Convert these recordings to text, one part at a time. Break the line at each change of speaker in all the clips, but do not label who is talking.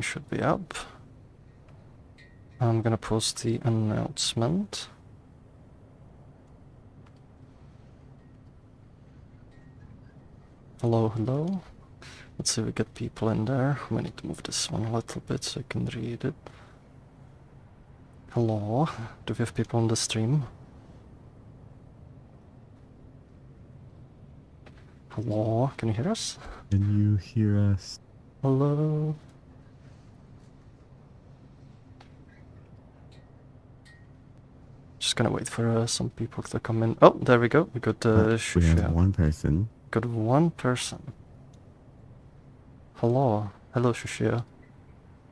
should be up. I'm gonna post the announcement. Hello, hello. Let's see if we get people in there. We need to move this one a little bit so I can read it. Hello. Do we have people on the stream? Hello, can you hear us?
Can you hear us?
Hello. Just gonna wait for some people to come in. Oh, there we go. We got
we have one person.
Got one person. Hello. Hello, Shushia.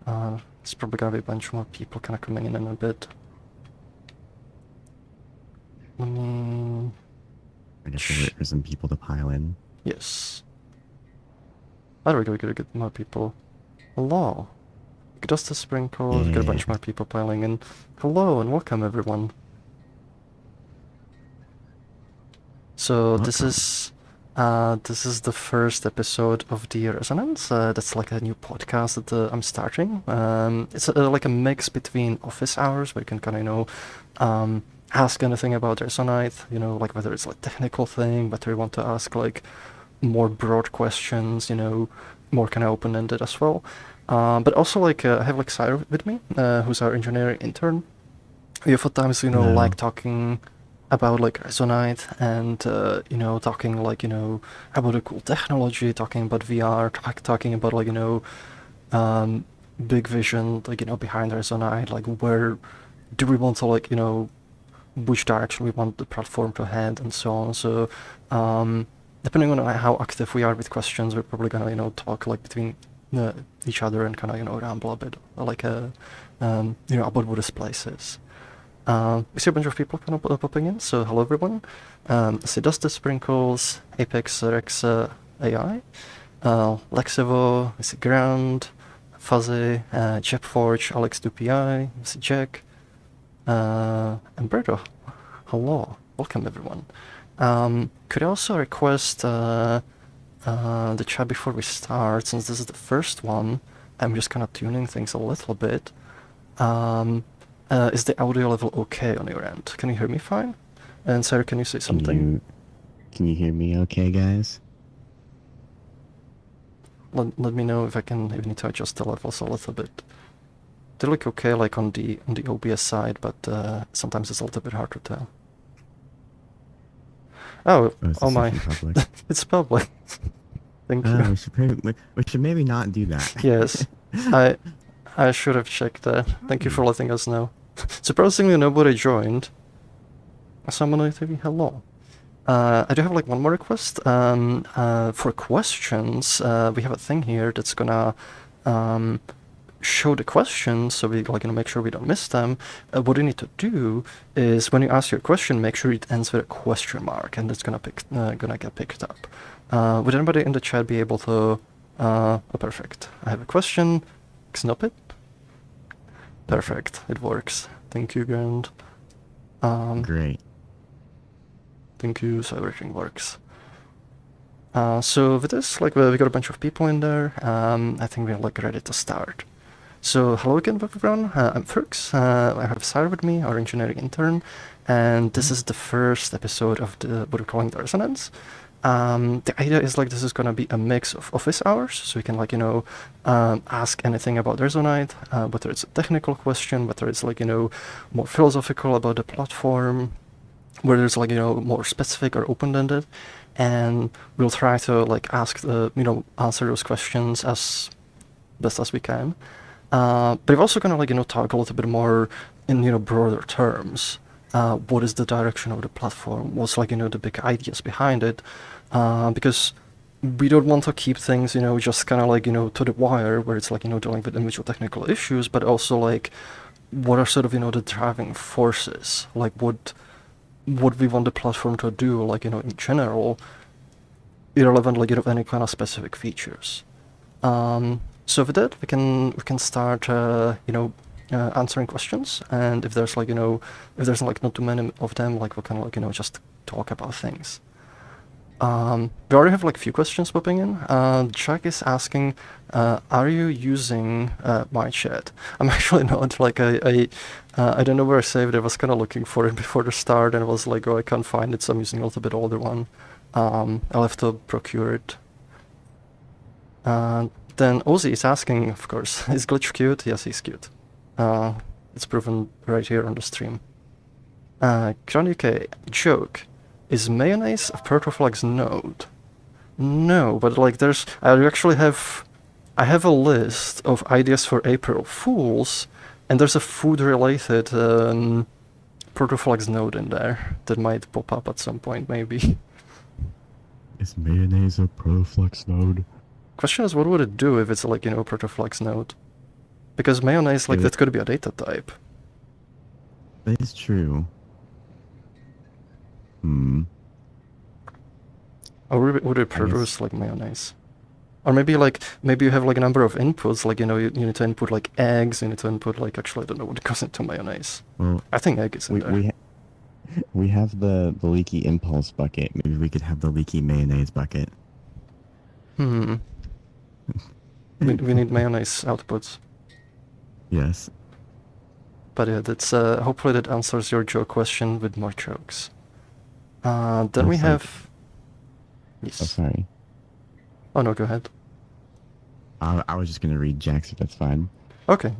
There's probably gonna be a bunch more people kind of coming in a bit. Let me...
I guess we'll wait for some people to pile in.
Yes. There we go, we gotta get more people. Hello. Dust the sprinkles, we got a bunch more people piling in. Hello and welcome everyone. So this is the first episode of the Resonance. That's like a new podcast that I'm starting. It's like a mix between office hours where you can kind of, ask anything about Resonite, like whether it's like technical thing, whether you want to ask like more broad questions, more kind of open-ended as well. But also like I have like Sarah with me, who's our engineering intern. We have at times, like talking about like Resonite and talking like about a cool technology, talking about VR, talking about like big vision, like behind Resonite, like where do we want to like which direction we want the platform to head and so on. So depending on how active we are with questions, we're probably gonna talk like between each other and kind of ramble a bit like about what this place is. We see a bunch of people kind of popping in, so hello everyone. I see Dust the Sprinkles, Apex Rex AI, Lexivo, I see Ground, Fuzzy, Jepforge, Alex 2PI, I see Jack, Umberto. Hello, welcome everyone. Could I also request the chat before we start, since this is the first one, I'm just kind of tuning things a little bit. Is the audio level okay on your end? Can you hear me fine? And Sarah, can you say something?
Can you hear me okay, guys?
Let me know if I need to adjust the levels a little bit. They look okay like on the OBS side, but sometimes it's a little bit hard to tell. Oh my. It's public. Thank you.
We should maybe not do that.
Yes. I should have checked that. Thank you for letting us know. Surprisingly, nobody joined. Someone TV, hello. I do have like one more request. For questions, we have a thing here that's gonna show the questions, so we like make sure we don't miss them. What you need to do is when you ask your question, make sure it ends with a question mark, and it's gonna get picked up. Would anybody in the chat be able to? Oh, perfect. I have a question. Snap it. Perfect. It works. Thank you, Grand.
Great.
Thank you. So everything works. So with this, like we got a bunch of people in there. I think we're like ready to start. So hello again, everyone. I'm Froox. I have Sarah with me, our engineering intern, and this is the first episode of what we're calling the Resonance. The idea is like this is gonna be a mix of office hours, so we can like ask anything about Resonite, whether it's a technical question, whether it's like more philosophical about the platform, whether it's like more specific or open-ended, and we'll try to like ask answer those questions as best as we can. But we're also gonna like talk a little bit more in broader terms. What is the direction of the platform? What's like the big ideas behind it? Because we don't want to keep things just kind of like to the wire, where it's like dealing with individual technical issues, but also like what are sort of the driving forces, like what we want the platform to do, like in general, irrelevant like any kind of specific features. So with that, we can start answering questions, and if there's like if there's like not too many of them, like we can like just talk about things. We already have like a few questions popping in. Jack is asking, are you using my chat? I'm actually not. Like I don't know where I saved it. I was kind of looking for it before the start, and I was like, oh, I can't find it, so I'm using a little bit older one. I'll have to procure it. Then Ozzy is asking, of course, is Glitch cute? Yes, he's cute. It's proven right here on the stream. Kranike, joke. Is mayonnaise a Protoflex node? No, but like there's... I have a list of ideas for April Fools, and there's a food-related Protoflex node in there that might pop up at some point, maybe.
Is mayonnaise a Protoflex node?
Question is, what would it do if it's like, you know, Protoflex node? Because mayonnaise, like, that could be a data type.
That is true.
Or would it produce like mayonnaise? Or maybe you have like a number of inputs, like, you know, you need to input like eggs, you need to input like, actually I don't know what goes into mayonnaise. Well, I think egg is in there.
We have the leaky impulse bucket. Maybe we could have the leaky mayonnaise bucket.
We need mayonnaise outputs.
Yes.
But yeah, that's hopefully that answers your joke question with more jokes. Then we have... Yes.
Oh, sorry.
Oh no, go ahead.
I was just going to read Jack's, if that's fine.
Okay.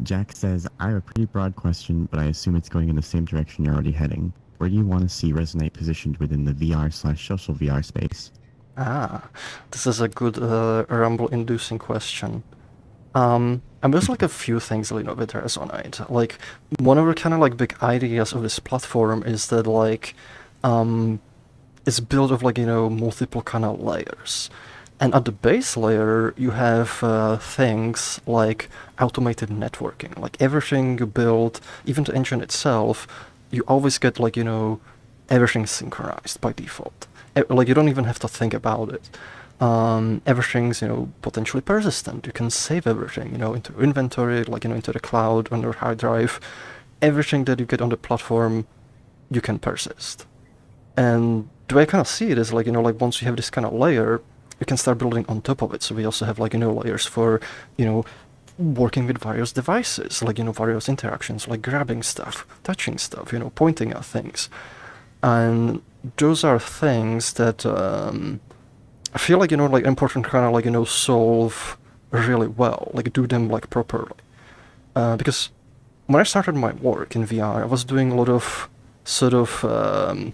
Jack says, I have a pretty broad question, but I assume it's going in the same direction you're already heading. Where do you want to see Resonite positioned within the VR/social VR space?
This is a good rumble-inducing question. And there's like a few things, you know, with Resonite. Like, one of the kind of like big ideas of this platform is that like, it's built of like, you know, multiple kind of layers. And at the base layer, you have things like automated networking. Like everything you build, even the engine itself, you always get like, you know, everything synchronized by default. Like you don't even have to think about it. Everything's, you know, potentially persistent. You can save everything, you know, into inventory, like, you know, into the cloud, on your hard drive. Everything that you get on the platform, you can persist. And the way I kind of see it is like, you know, like once you have this kind of layer, you can start building on top of it. So we also have like, you know, layers for, you know, working with various devices, like, you know, various interactions, like grabbing stuff, touching stuff, you know, pointing at things. And those are things that I feel like, you know, like important kind of like, you know, solve really well, like do them like properly. Because when I started my work in VR, I was doing a lot of sort of,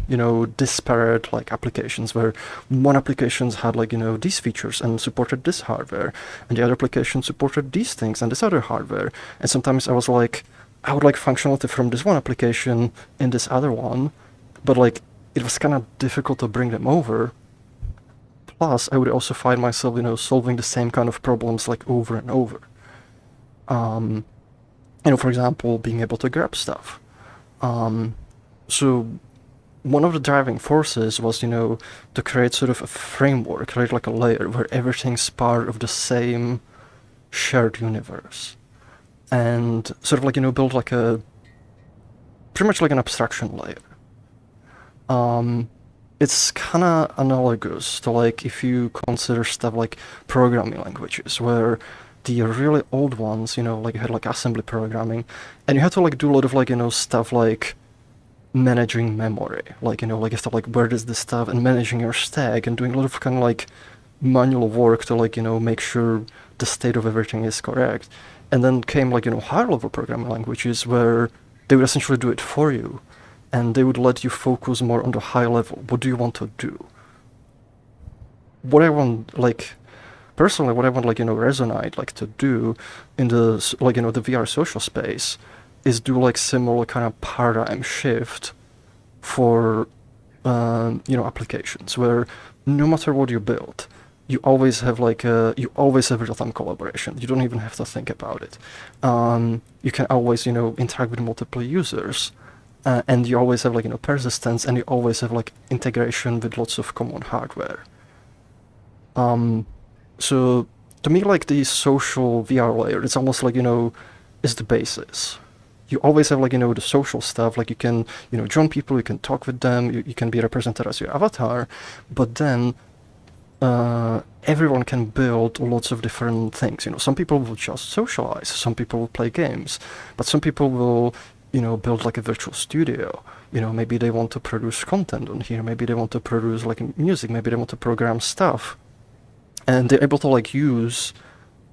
you know, disparate like applications where one applications had like, you know, these features and supported this hardware, and the other application supported these things and this other hardware. And sometimes I was like, I would like functionality from this one application in this other one, but like it was kind of difficult to bring them over. Plus, I would also find myself, you know, solving the same kind of problems like over and over. You know, for example, being able to grab stuff. So one of the driving forces was, you know, to create sort of a framework, create like a layer where everything's part of the same shared universe. And sort of like, you know, build like a, pretty much like an abstraction layer. It's kind of analogous to like if you consider stuff like programming languages, where the really old ones, you know, like you had like assembly programming, and you had to like do a lot of like, you know, stuff like managing memory, like, you know, like you have to like where is this stuff, and managing your stack, and doing a lot of kind of like manual work to like, you know, make sure the state of everything is correct. And then came like, you know, higher level programming languages where they would essentially do it for you, and they would let you focus more on the high level. What do you want to do? What I want, like, personally, what I want, like, you know, Resonite, like, to do in the, like, you know, the VR social space is do, like, similar kind of paradigm shift for, you know, applications where no matter what you build, you always have, like, you always have real-time collaboration. You don't even have to think about it. You can always, you know, interact with multiple users. And you always have, like, you know, persistence, and you always have, like, integration with lots of common hardware. So to me, like, the social VR layer, it's almost like, you know, is the basis. you always have like, the social stuff, like you can, join people, you can talk with them, you can be represented as your avatar, but then everyone can build lots of different things. Some people will just socialize, some people will play games, but some people will, build like a virtual studio. Maybe they want to produce content on here, maybe they want to produce like music, maybe they want to program stuff, and they're able to like use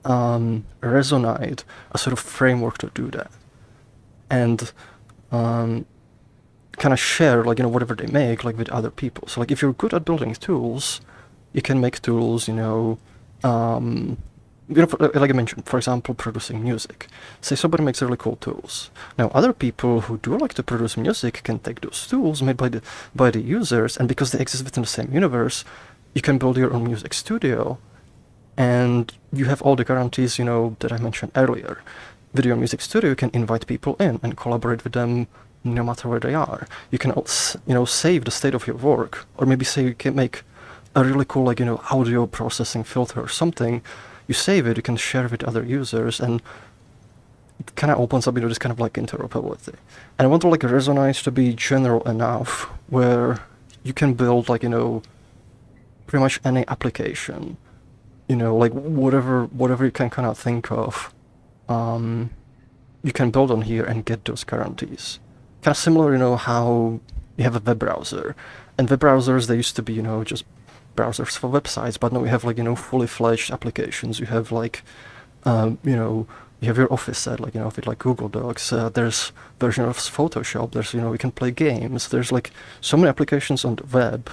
Resonite, a sort of framework to do that, and kind of share like, whatever they make like with other people. So like if you're good at building tools, you can make tools, like I mentioned, for example, producing music. Say somebody makes really cool tools. Now other people who do like to produce music can take those tools made by the users, and because they exist within the same universe, you can build your own music studio, and you have all the guarantees, that I mentioned earlier. With your music studio, you can invite people in and collaborate with them no matter where they are. You can, save the state of your work, or maybe say you can make a really cool, like, audio processing filter or something. You save it, you can share it with other users, and it kind of opens up, this kind of like interoperability. And I want to like Resonite to be general enough where you can build like, pretty much any application, like whatever you can kind of think of, you can build on here and get those guarantees. Kind of similar, how you have a web browser, and web browsers, they used to be, just browsers for websites, but now we have like, fully fledged applications. You have like, you have your office set, like, with like Google Docs, there's version of Photoshop, there's, we can play games, there's like so many applications on the web,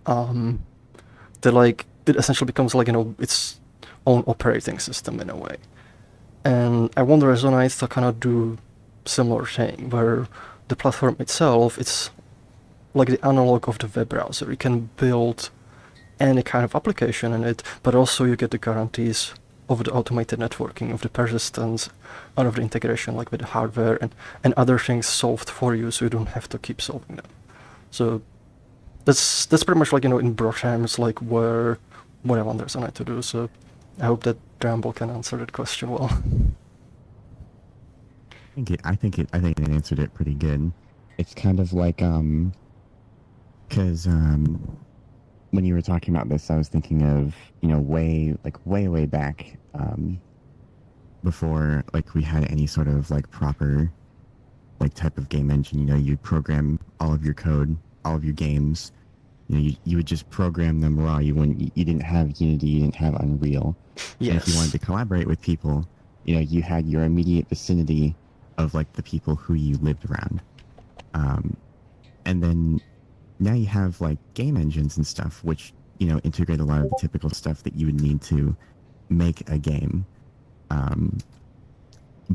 that like, it essentially becomes like, its own operating system in a way. And I want Resonite to kind of do similar thing, where the platform itself, it's like the analog of the web browser. You can build any kind of application in it, but also you get the guarantees of the automated networking, of the persistence, out of the integration like with the hardware, and other things solved for you, so you don't have to keep solving them. So that's pretty much like, in broad terms, like what I want Resonite to do. So I hope that Bramble can answer that question well.
I think it answered it pretty good. It's kind of like because when you were talking about this, I was thinking of way back before like we had any sort of like proper like type of game engine. You'd program all of your code, all of your games. You would just program them raw. You didn't have Unity, you didn't have Unreal.
Yes.
And if you wanted to collaborate with people, you had your immediate vicinity of like the people who you lived around. And then now you have like game engines and stuff, which, integrate a lot of the typical stuff that you would need to make a game.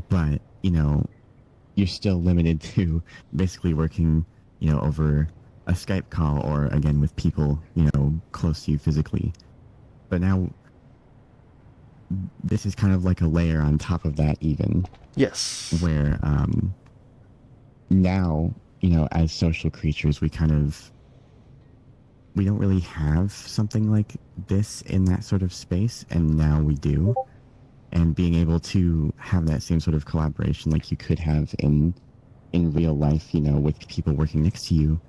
But, you're still limited to basically working, over a Skype call, or again with people, close to you physically. But now this is kind of like a layer on top of that even.
Yes.
Where now, as social creatures, we don't really have something like this in that sort of space, and now we do. And being able to have that same sort of collaboration like you could have in real life, with people working next to you,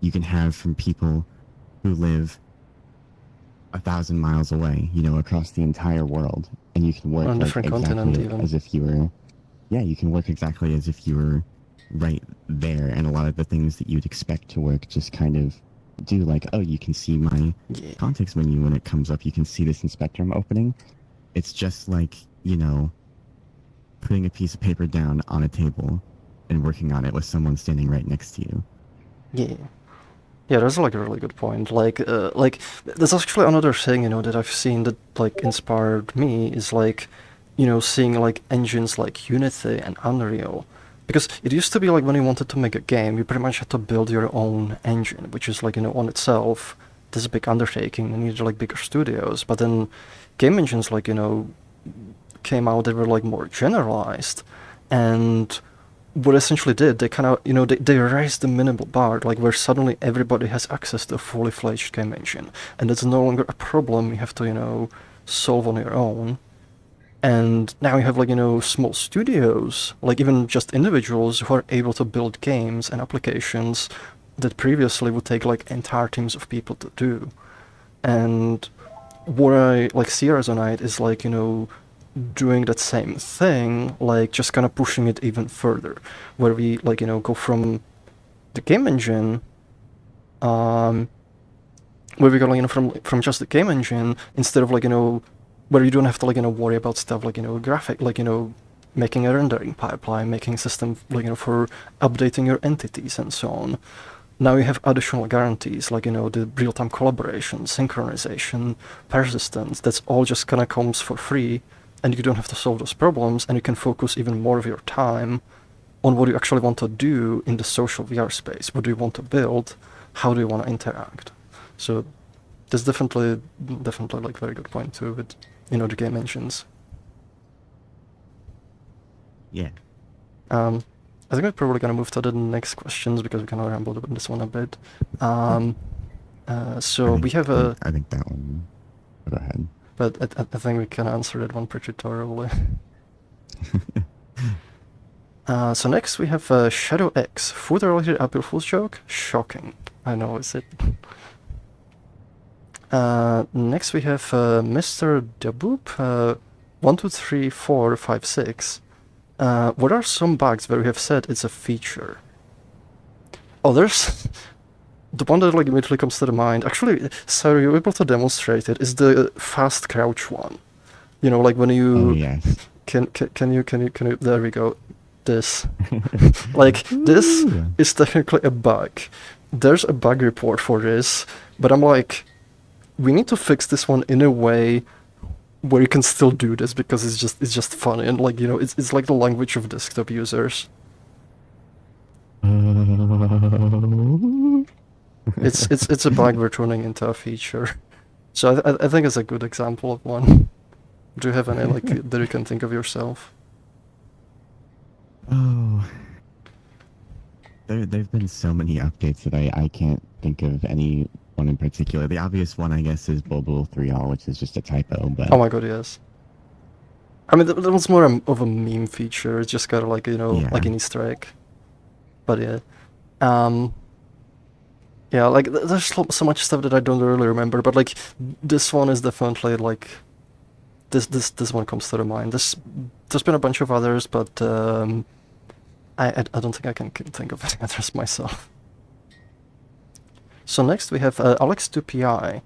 you can have from people who live 1,000 miles away, across the entire world, and you can work
on a
like
different continent
exactly
even.
as if you were, you can work exactly as if you were right there, and a lot of the things that you'd expect to work just kind of do, like, oh, you can see my context menu when it comes up, you can see this inspector I'm opening. It's just like, putting a piece of paper down on a table and working on it with someone standing right next to you.
Yeah, that's like a really good point. Like there's actually another thing, that I've seen that like inspired me is like, seeing like engines like Unity and Unreal. Because it used to be like when you wanted to make a game, you pretty much had to build your own engine, which is like, on itself, this big undertaking, and you needed like bigger studios. But then game engines like, came out that were like more generalized, and what essentially did, they kind of, they raised the minimal bar, like where suddenly everybody has access to a fully fledged game engine, and it's no longer a problem you have to, solve on your own. And now you have like, small studios, like even just individuals who are able to build games and applications that previously would take like entire teams of people to do. And what I like see Resonite is like, doing that same thing, like just kind of pushing it even further, where we like, go from the game engine, where we go like, from just the game engine, instead of like, where you don't have to like, worry about stuff like, graphic, like, making a rendering pipeline, making a system like, for updating your entities and so on. Now you have additional guarantees like, the real-time collaboration, synchronization, persistence. That's all just kind of comes for free, and you don't have to solve those problems, and you can focus even more of your time on what you actually want to do in the social VR space. What do you want to build? How do you want to interact? So that's definitely like very good point too with, the game engines.
Yeah.
I think we're probably gonna move to the next questions because we kind of rambled about this one a bit. So we have a.
I think that one. Go ahead.
But I think we can answer that one pretty thoroughly. So next we have Shadow X. Food-related April Fool's joke? Shocking. I know, is it? Next we have Mr. Daboop. 1, 2, 3, 4, 5, 6. What are some bugs where we have said it's a feature? Oh, there's the one that like immediately comes to the mind. Actually, sorry, you're able to demonstrate it. Is the fast crouch one? Like when you.
Oh yes.
Can you? There we go. This, like this is technically a bug. There's a bug report for this, but I'm like, we need to fix this one in a way where you can still do this because it's just funny and like it's like the language of desktop users. It's a bug we're turning into a feature. So I think it's a good example of one. Do you have any like that you can think of yourself?
Oh, there've been so many updates that I can't think of any one in particular. The obvious one, I guess, is Bulbul 3All, which is just a typo. But
Oh my god, yes. I mean, that was more of a meme feature. It's just kind of like like an Easter egg. But yeah, yeah, like there's so much stuff that I don't really remember. But like this one is definitely like this one comes to the mind. There's been a bunch of others, but I don't think I can think of any others myself. So next we have Alex2PI.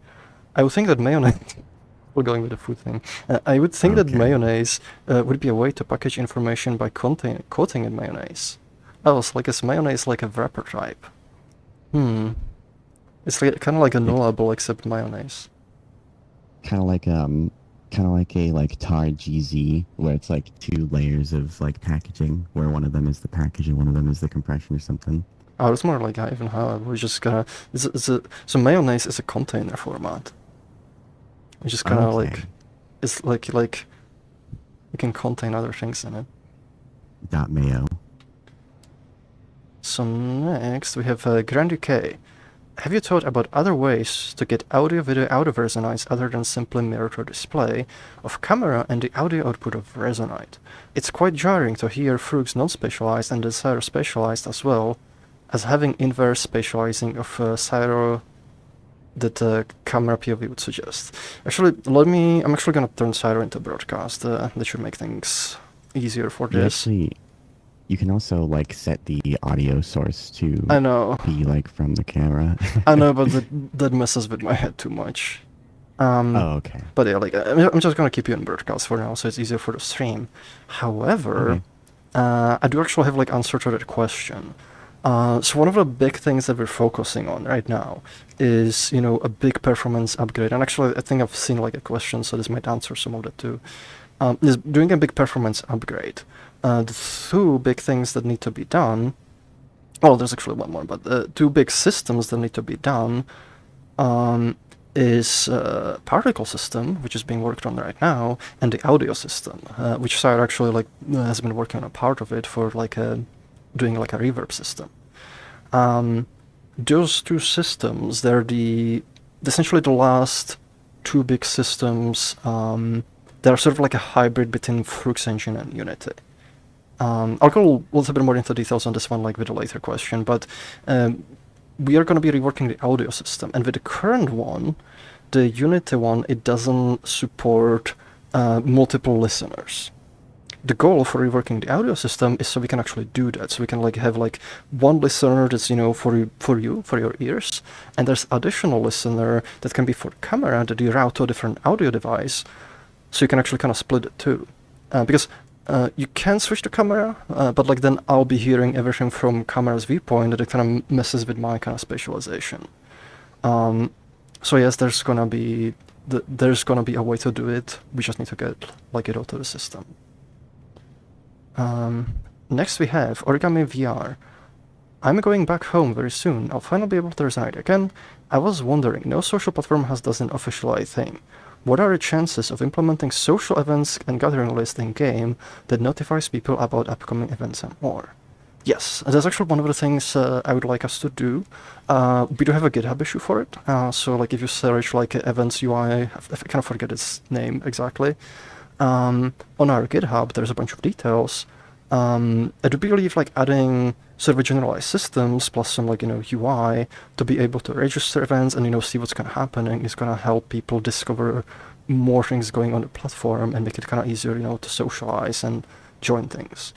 I would think that mayonnaise. We're going with the food thing. I would think that mayonnaise would be a way to package information by coating in mayonnaise. Oh, so like is mayonnaise like a wrapper type? It's like kind of like a nullable except mayonnaise.
kind of like a tar GZ where it's like 2 layers of like packaging, where one of them is the package and one of them is the compression or something.
Oh, it's more like even how we're just gonna. So mayonnaise is a container format. It's just kind of like, it's like you can contain other things in it.
.mayo.
So next we have Grand UK. Have you thought about other ways to get audio-video out of Resonite other than simply mirror to display of camera and the audio output of Resonite? It's quite jarring to hear Froox non-spatialized and Desire spatialized as well as having inverse spatializing of Cyro that camera POV would suggest. Actually, I'm actually gonna turn Cyro into broadcast. That should make things easier for this.
You can also like set the audio source to
I know.
be like from the camera.
I know, but that messes with my head too much.
Oh, okay.
But yeah, like I'm just gonna keep you in broadcast for now, so it's easier for the stream. However, I do actually have like answer to that question. So one of the big things that we're focusing on right now is a big performance upgrade. And actually, I think I've seen like a question, so this might answer some of that too. Is doing a big performance upgrade. The 2 big things that need to be done. Well, there's actually one more, but the 2 big systems that need to be done is particle system, which is being worked on right now, and the audio system, which Sire actually like has been working on a part of it for like doing like a reverb system. Those 2 systems, they're essentially the last 2 big systems they're sort of like a hybrid between Froox engine and Unity. I'll go a little bit more into details on this one, like with a later question, but we are going to be reworking the audio system, and with the current one, the Unity one, it doesn't support multiple listeners. The goal for reworking the audio system is so we can actually do that. So we can like have like one listener that's, you know, for your ears, and there's additional listener that can be for camera that you route to a different audio device. So you can actually kind of split it too, because you can switch to camera, but like then I'll be hearing everything from camera's viewpoint, that it kind of messes with my kind of spatialization. So yes, there's gonna be a way to do it. We just need to get like it out to the system. Next we have Origami VR. I'm going back home very soon. I'll finally be able to reside again. I was wondering, no social platform has does an official thing. What are the chances of implementing social events and gathering list in game that notifies people about upcoming events and more? Yes, that's actually one of the things I would like us to do. We do have a GitHub issue for it. So like if you search like events UI, I kind of forget its name exactly. On our GitHub, there's a bunch of details. I do believe like adding sort of generalized systems plus some like, you know, UI to be able to register events and, you know, see what's kind of happening is going to help people discover more things going on the platform and make it kind of easier, you know, to socialize and join things.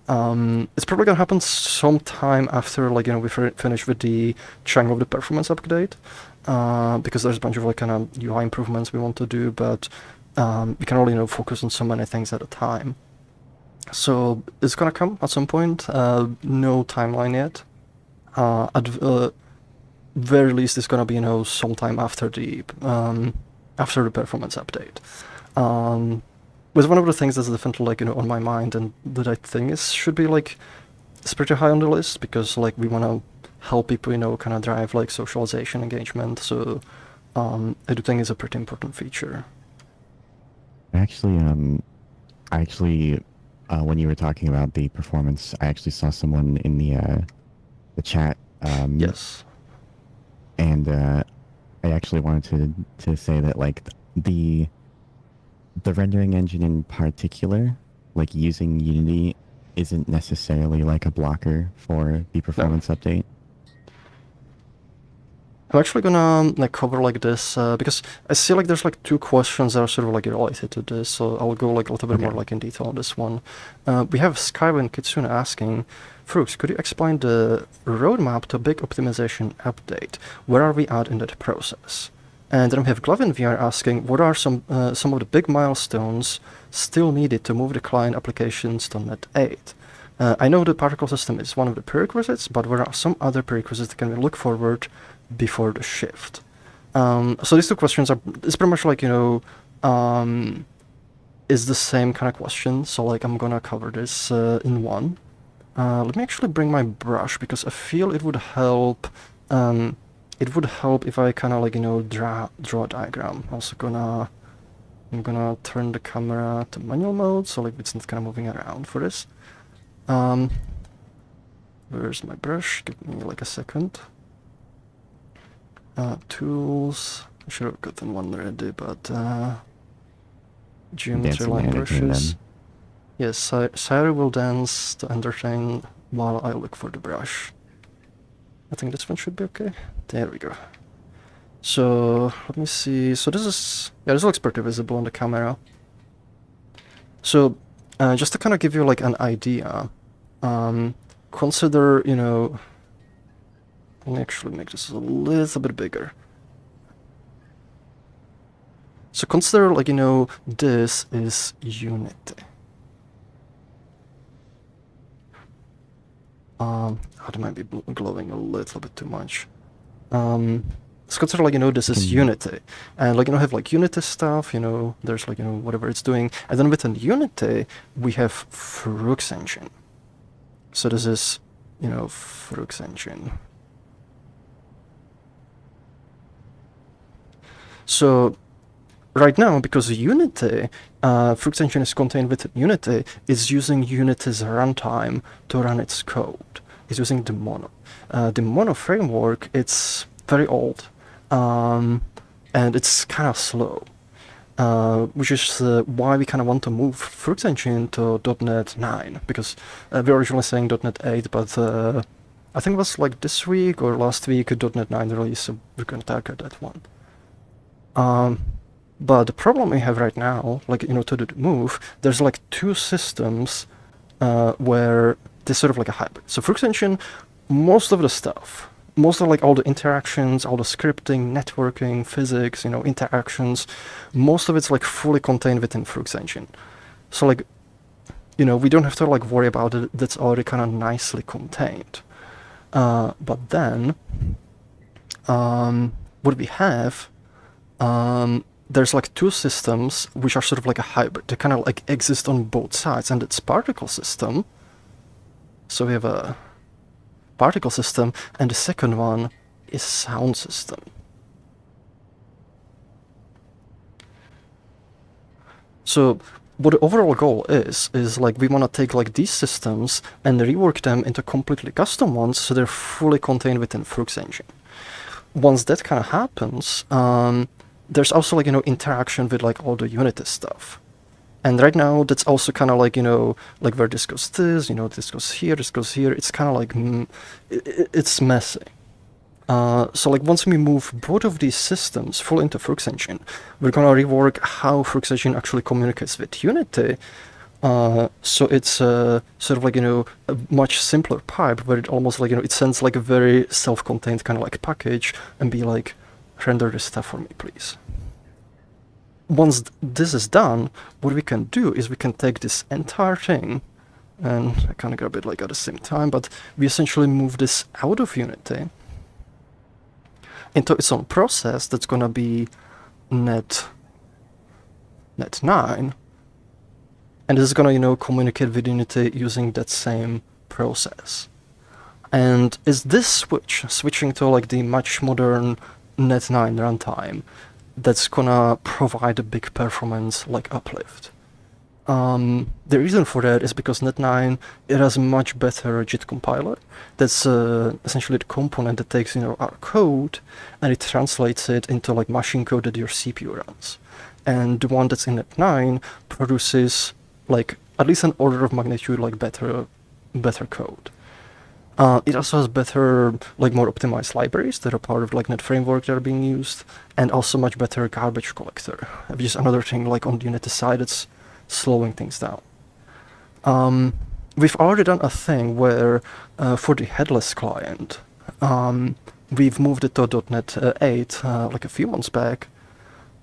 It's probably going to happen sometime after, like, you know, we finish with the chunk of the performance update, because there's a bunch of like kind of UI improvements we want to do, but we can only, you know, focus on so many things at a time. So it's gonna come at some point. No timeline yet. At very least, it's gonna be, you know, sometime after the performance update. Was one of the things that's definitely like, you know, on my mind and that I think should be like it's pretty high on the list, because like we want to help people, you know, kind of drive like socialization engagement. So I do think it's a pretty important feature.
Actually, when you were talking about the performance, I actually saw someone in the chat.
Yes.
And I actually wanted to say that like the rendering engine in particular, like using Unity, isn't necessarily like a blocker for the performance update.
I'm actually gonna like cover like this because I see like there's like two questions that are sort of like related to this, so I'll go like a little bit more like in detail on this one. We have Skywin Kitsune asking, Froox, could you explain the roadmap to big optimization update? Where are we at in that process? And then we have Glavin VR asking, what are some of the big milestones still needed to move the client applications to Net 8? I know the particle system is one of the prerequisites, but there are some other prerequisites that can we look forward before the shift. So these two questions it's pretty much like, you know, is the same kind of question. So like I'm gonna cover this in one. Let me actually bring my brush, because I feel it would help. It would help if I kind of like, you know, draw a diagram. I'm gonna turn the camera to manual mode, so like it's not kind of moving around for this. Where's my brush? Give me like a second. Tools. I should have gotten one already, but geometry line brushes. Yes, Sayuri will dance to entertain while I look for the brush. I think this one should be okay. There we go. So let me see. So this looks pretty visible on the camera. So just to kind of give you like an idea, consider, you know, let me actually make this a little bit bigger. So consider like, you know, this is Unity. It might be glowing a little bit too much. Let's consider like, you know, this is Unity. And like, you know, have like Unity stuff, you know, there's like, you know, whatever it's doing. And then within Unity, we have Froox engine. So this is, you know, Froox engine. So right now, because Unity, Froox engine is contained within Unity, is using Unity's runtime to run its code. It's using the Mono. The Mono framework, it's very old, and it's kind of slow. which is why we kind of want to move Froox engine to .NET 9, because we were originally saying .NET 8, but I think it was like this week or last week a .NET 9 release, so we're going to target that one. But the problem we have right now, like, you know, to do the move, there's like two systems where there's sort of like a hybrid. So Froox engine, most of the stuff, most of like all the interactions, all the scripting, networking, physics, you know, interactions, most of it's like fully contained within Froox engine. So like, you know, we don't have to like worry about it. That's already kind of nicely contained. But then, what we have, there's like two systems which are sort of like a hybrid. They kind of like exist on both sides, and it's particle system. So we have a particle system, and the second one is sound system. So what the overall goal is like we want to take like these systems and rework them into completely custom ones, so they're fully contained within Froox engine. Once that kind of happens, there's also like, you know, interaction with like all the Unity stuff. And right now that's also kind of like, you know, like where this goes this, you know, this goes here, it's kind of like, it's messy. So like once we move both of these systems full into Froox engine, we're gonna rework how Froox engine actually communicates with Unity. So it's sort of like, you know, a much simpler pipe where it almost like, you know, it sends like a very self-contained kind of like package and be like, render this stuff for me, please. Once this is done, what we can do is we can take this entire thing, and I kind of grab it like at the same time, but we essentially move this out of Unity into its own process that's gonna be net 9, and this is gonna, you know, communicate with Unity using that same process. And is this switching to like the much modern net 9 runtime, that's gonna provide a big performance like uplift. The reason for that is because net 9, it has a much better JIT compiler. That's essentially the component that takes, you know, our code and it translates it into like machine code that your CPU runs. And the one that's in net 9 produces like at least an order of magnitude like better code. It also has better, like more optimized libraries that are part of like net framework that are being used, and also much better garbage collector, which is another thing like on the Unity side that's slowing things down. We've already done a thing where for the headless client, we've moved it to .NET 8 like a few months back,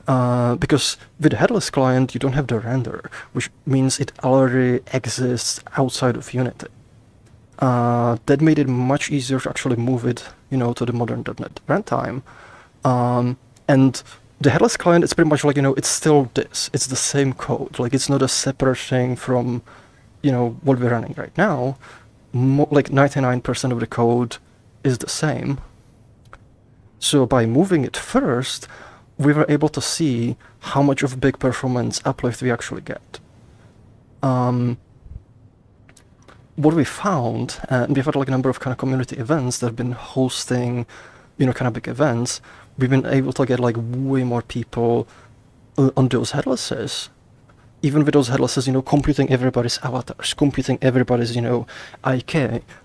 because with the headless client you don't have the render, which means it already exists outside of Unity. That made it much easier to actually move it, you know, to the modern .NET runtime. And the headless client is pretty much like, you know, it's still this. It's the same code. Like, it's not a separate thing from, you know, what we're running right now. Like 99% of the code is the same. So by moving it first, we were able to see how much of a big performance uplift we actually get. What we found, and we've had like a number of kind of community events that have been hosting, you know, kind of big events, we've been able to get like way more people on those headlesses. Even with those headlesses, you know, computing everybody's avatars, computing everybody's, you know, IK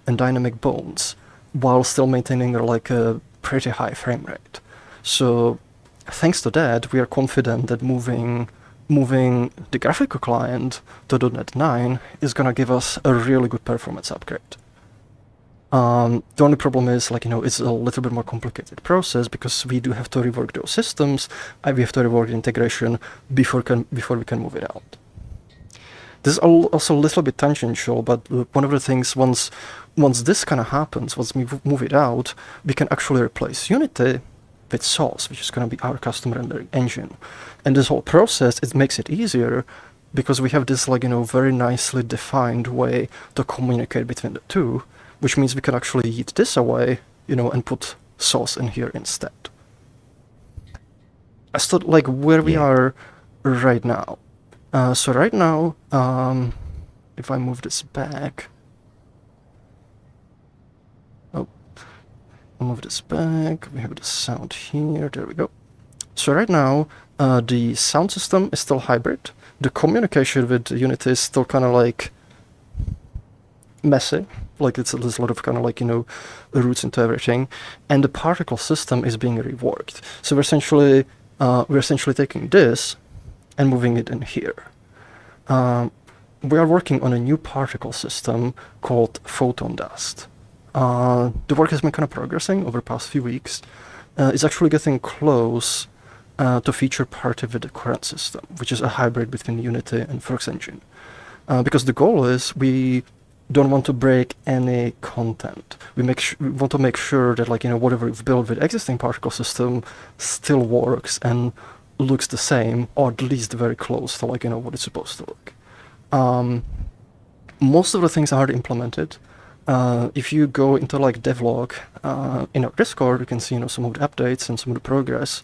and dynamic bones, while still maintaining like a pretty high frame rate. So thanks to that, we are confident that moving the graphical client to .NET 9 is gonna give us a really good performance upgrade. The only problem is, like, you know, it's a little bit more complicated process because we do have to rework those systems, and we have to rework the integration before we can move it out. This is also a little bit tangential, but one of the things, once this kind of happens, once we move it out, we can actually replace Unity with Source, which is going to be our custom rendering engine. And this whole process, it makes it easier because we have this, like, you know, very nicely defined way to communicate between the two, which means we can actually eat this away, you know, and put Source in here instead. As to like where we are right now. So right now, if I move this back, I'll move this back, we have the sound here, there we go. So right now, The sound system is still hybrid. The communication with Unity is still kind of like messy. Like there's a lot of kind of like, roots into everything. And the particle system is being reworked. So we're essentially taking this and moving it in here. We are working on a new particle system called photon dust. The work has been kind of progressing over the past few weeks. It's actually getting close to feature parity with the current system, which is a hybrid between Unity and Froox engine. Because the goal is we don't want to break any content. We want to make sure that whatever we've built with existing particle system still works and looks the same, or at least very close to what it's supposed to look. Most of the things are implemented. If you go into devlog in our Discord, you can see some of the updates and some of the progress.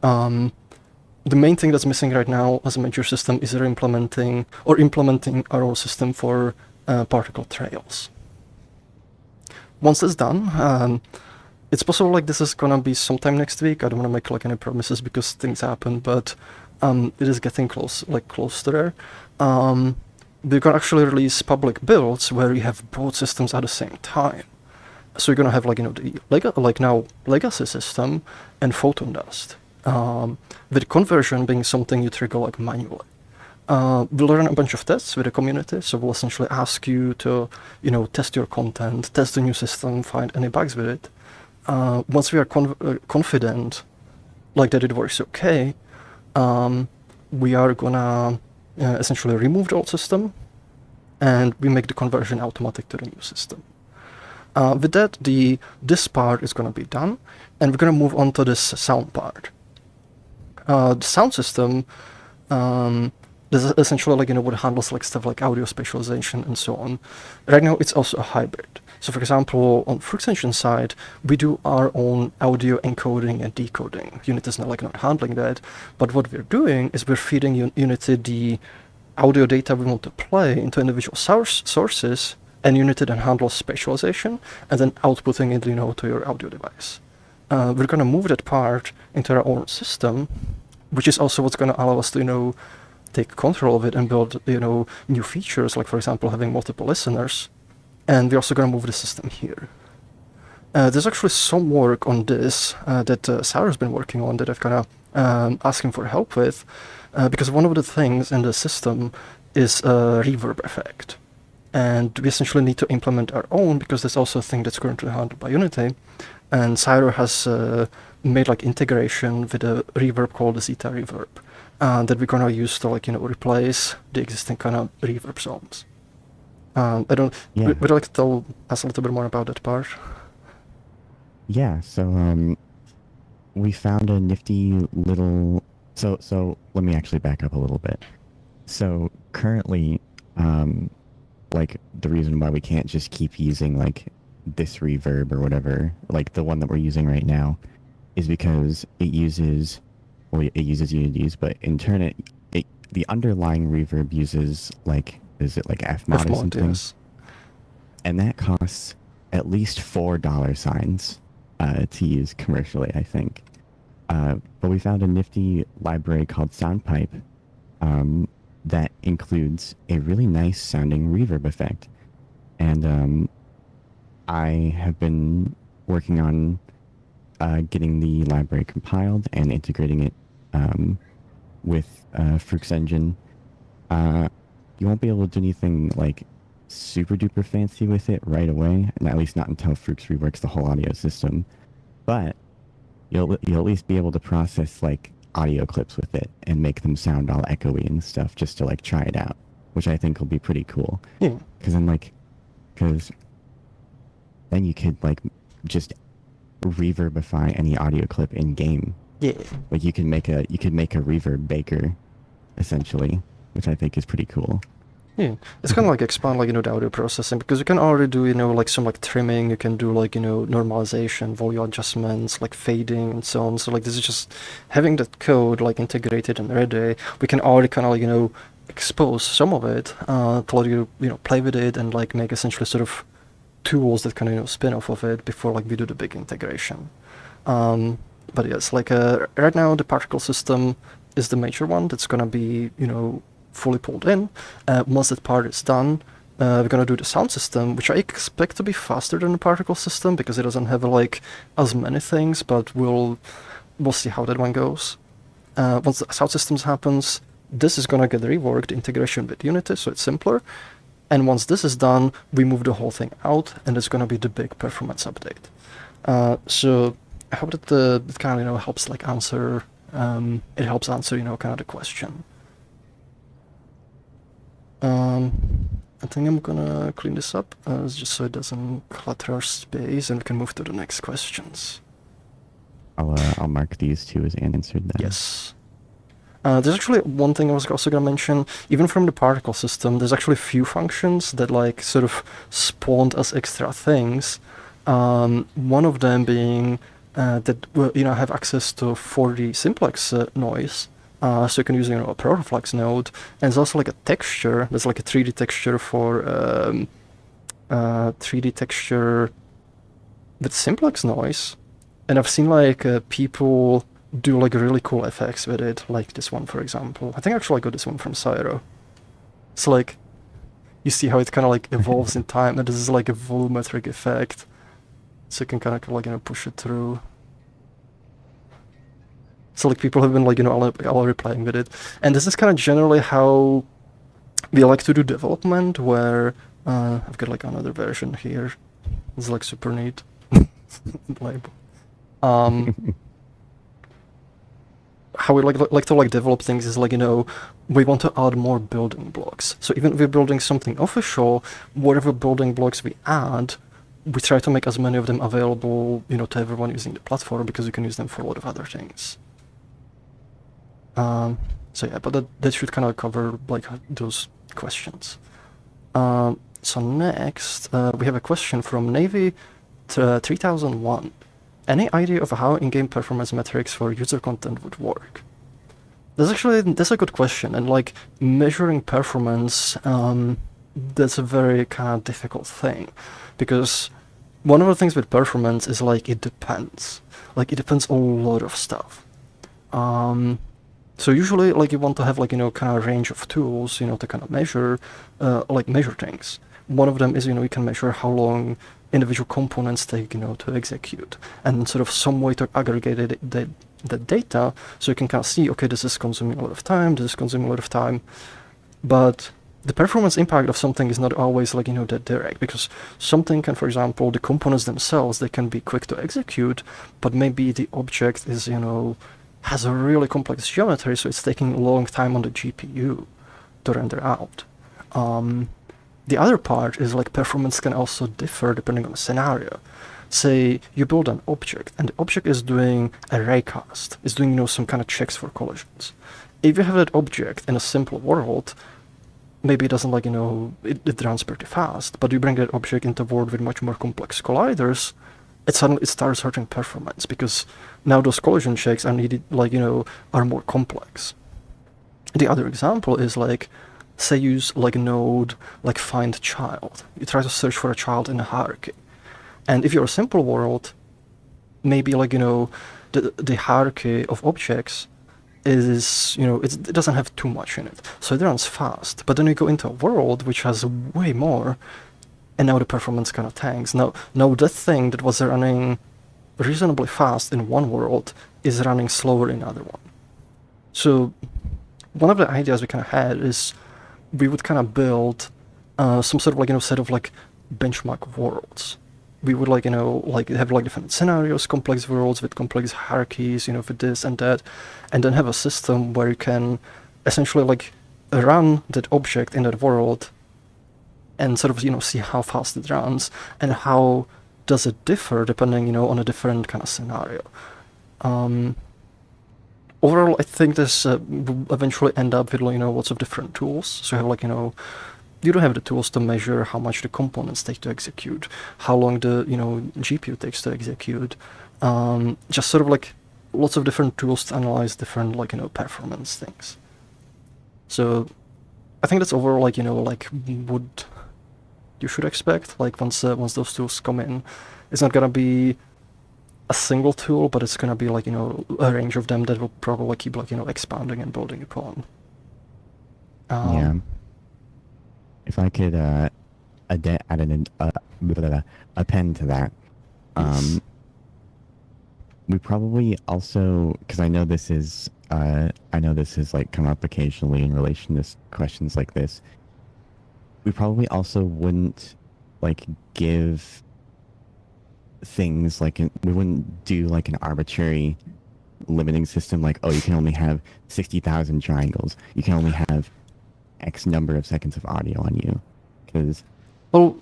The main thing that's missing right now as a major system is implementing our own system for particle trails. Once that's done, it's possible this is gonna be sometime next week. I don't want to make any promises because things happen, but it is getting close to there. We're gonna actually release public builds where you have both systems at the same time. So you're gonna have the legacy system and photon dust. With conversion being something you trigger manually. We'll run a bunch of tests with the community, so we'll essentially ask you to, test your content, test the new system, find any bugs with it. Once we are confident, that it works okay, we are gonna essentially remove the old system, and we make the conversion automatic to the new system. With that, this part is gonna be done, and we're gonna move on to this sound part. The sound system is essentially what handles stuff like audio spatialization and so on. Right now it's also a hybrid. So for example, on Froox engine side, we do our own audio encoding and decoding. Unity is not handling that, but what we're doing is we're feeding Unity the audio data we want to play into individual sources, and Unity then handles spatialization and then outputting it to your audio device. We're going to move that part into our own system, which is also what's going to allow us to, take control of it and build, new features, like for example, having multiple listeners. And we're also going to move the system here. There's actually some work on this that Sarah's been working on that I've kind of asking for help with, because one of the things in the system is a reverb effect. And we essentially need to implement our own because there's also a thing that's currently handled by Unity. And Syro has made integration with a reverb called the Zeta reverb that we're gonna use to replace the existing kind of reverb zones. I don't.
Yeah.
Would you like to tell us a little bit more about that part?
Yeah. So we found a nifty little. So let me actually back up a little bit. So currently, the reason why we can't just keep using this reverb or whatever, the one that we're using right now, is because it uses Unity's, but in turn the underlying reverb uses is it F-mod or something?
Yes.
And that costs at least $4 to use commercially, I think. But we found a nifty library called SoundPipe that includes a really nice sounding reverb effect. And I have been working on getting the library compiled and integrating it with Froox engine. You won't be able to do anything super duper fancy with it right away, and at least not until Froox reworks the whole audio system. But you'll at least be able to process audio clips with it and make them sound all echoey and stuff just to try it out, which I think will be pretty cool.
Yeah.
Because then you could just reverbify any audio clip in game.
Yeah.
You could make a reverb baker, essentially, which I think is pretty cool.
Yeah, it's kind of expand the audio processing, because you can already do some trimming. You can do normalization, volume adjustments, fading and so on. So this is just having that code integrated and ready. We can already kind of expose some of it to let you play with it and make essentially sort of tools that can spin off of it before we do the big integration. But yes, like right now the particle system is the major one that's gonna be, you know, fully pulled in. Once that part is done, we're gonna do the sound system, which I expect to be faster than the particle system because it doesn't have like as many things, but we'll see how that one goes. Once the sound systems happens, this is gonna get reworked, integration with Unity, so it's simpler. And once this is done, we move the whole thing out, and it's gonna be the big performance update. So I hope that it kind of, you know, helps like answer. It helps answer, you know, kind of the question. I think I'm gonna clean this up just so it doesn't clutter our space, and we can move to the next questions.
I'll mark these two as answered then.
Yes. There's actually one thing I was also gonna mention. Even from the particle system, there's actually a few functions that like sort of spawned as extra things. One of them being that you know, have access to 4D simplex noise. So you can use, you know, a protoflex node, and there's also like a texture. There's like a 3D texture for 3D texture with simplex noise, and I've seen like people do like really cool effects with it, like this one for example. I think actually I got this one from Cyro. It's like you see how it kind of like evolves in time, and this is like a volumetric effect, so you can kind of like, you know, push it through. So like people have been like, you know, already playing with it, and this is kind of generally how we like to do development. Where I've got like another version here. It's like super neat label. How we like to like develop things is like, you know, we want to add more building blocks. So even if we're building something official, whatever building blocks we add, we try to make as many of them available, you know, to everyone using the platform, because you can use them for a lot of other things. So yeah, but that should kind of cover like those questions. So next, we have a question from Navy 3001. Any idea of how in-game performance metrics for user content would work? That's a good question, and like measuring performance, that's a very kind of difficult thing, because one of the things with performance is like it depends. Like it depends on a lot of stuff. So usually, like you want to have like, you know, kind of range of tools, you know, to kind of measure things. One of them is, you know, you can measure how long individual components take, you know, to execute, and sort of some way to aggregate the data, so you can kind of see, okay, this is consuming a lot of time, this is consuming a lot of time, but the performance impact of something is not always like, you know, that direct, because something can, for example, the components themselves, they can be quick to execute, but maybe the object is, you know, has a really complex geometry, so it's taking a long time on the GPU to render out. The other part is like performance can also differ depending on the scenario. Say you build an object, and the object is doing a raycast, is doing, you know, some kind of checks for collisions. If you have that object in a simple world, maybe it doesn't like, you know, it runs pretty fast, but you bring that object into a world with much more complex colliders, it starts hurting performance, because now those collision checks are needed, like, you know, are more complex. The other example is like, say you use like a node like find child. You try to search for a child in a hierarchy. And if you're a simple world, maybe like, you know, the hierarchy of objects is, you know, it doesn't have too much in it. So it runs fast. But then you go into a world which has way more, and now the performance kind of tanks. Now that thing that was running reasonably fast in one world is running slower in another one. So one of the ideas we kind of had is we would kind of build some sort of like, you know, set of like benchmark worlds. We would like, you know, like have like different scenarios, complex worlds with complex hierarchies, you know, for this and that, and then have a system where you can essentially like run that object in that world and sort of, you know, see how fast it runs and how does it differ depending, you know, on a different kind of scenario. Overall, I think this will eventually end up with, you know, lots of different tools. So you have like, you know, you don't have the tools to measure how much the components take to execute, how long the, you know, GPU takes to execute. Just sort of like lots of different tools to analyze different, like, you know, performance things. So I think that's overall, like, you know, like what you should expect. Like once those tools come in, it's not gonna be a single tool, but it's gonna be like, you know, a range of them that will probably keep like, you know, expanding and building upon.
Yeah. If I could add a pen to that,
Yes.
we probably also, because I know this is like come up occasionally in relation to questions like this. We probably also wouldn't like give things like we wouldn't do like an arbitrary limiting system like, oh, you can only have 60,000 triangles, you can only have X number of seconds of audio on you, because
Well,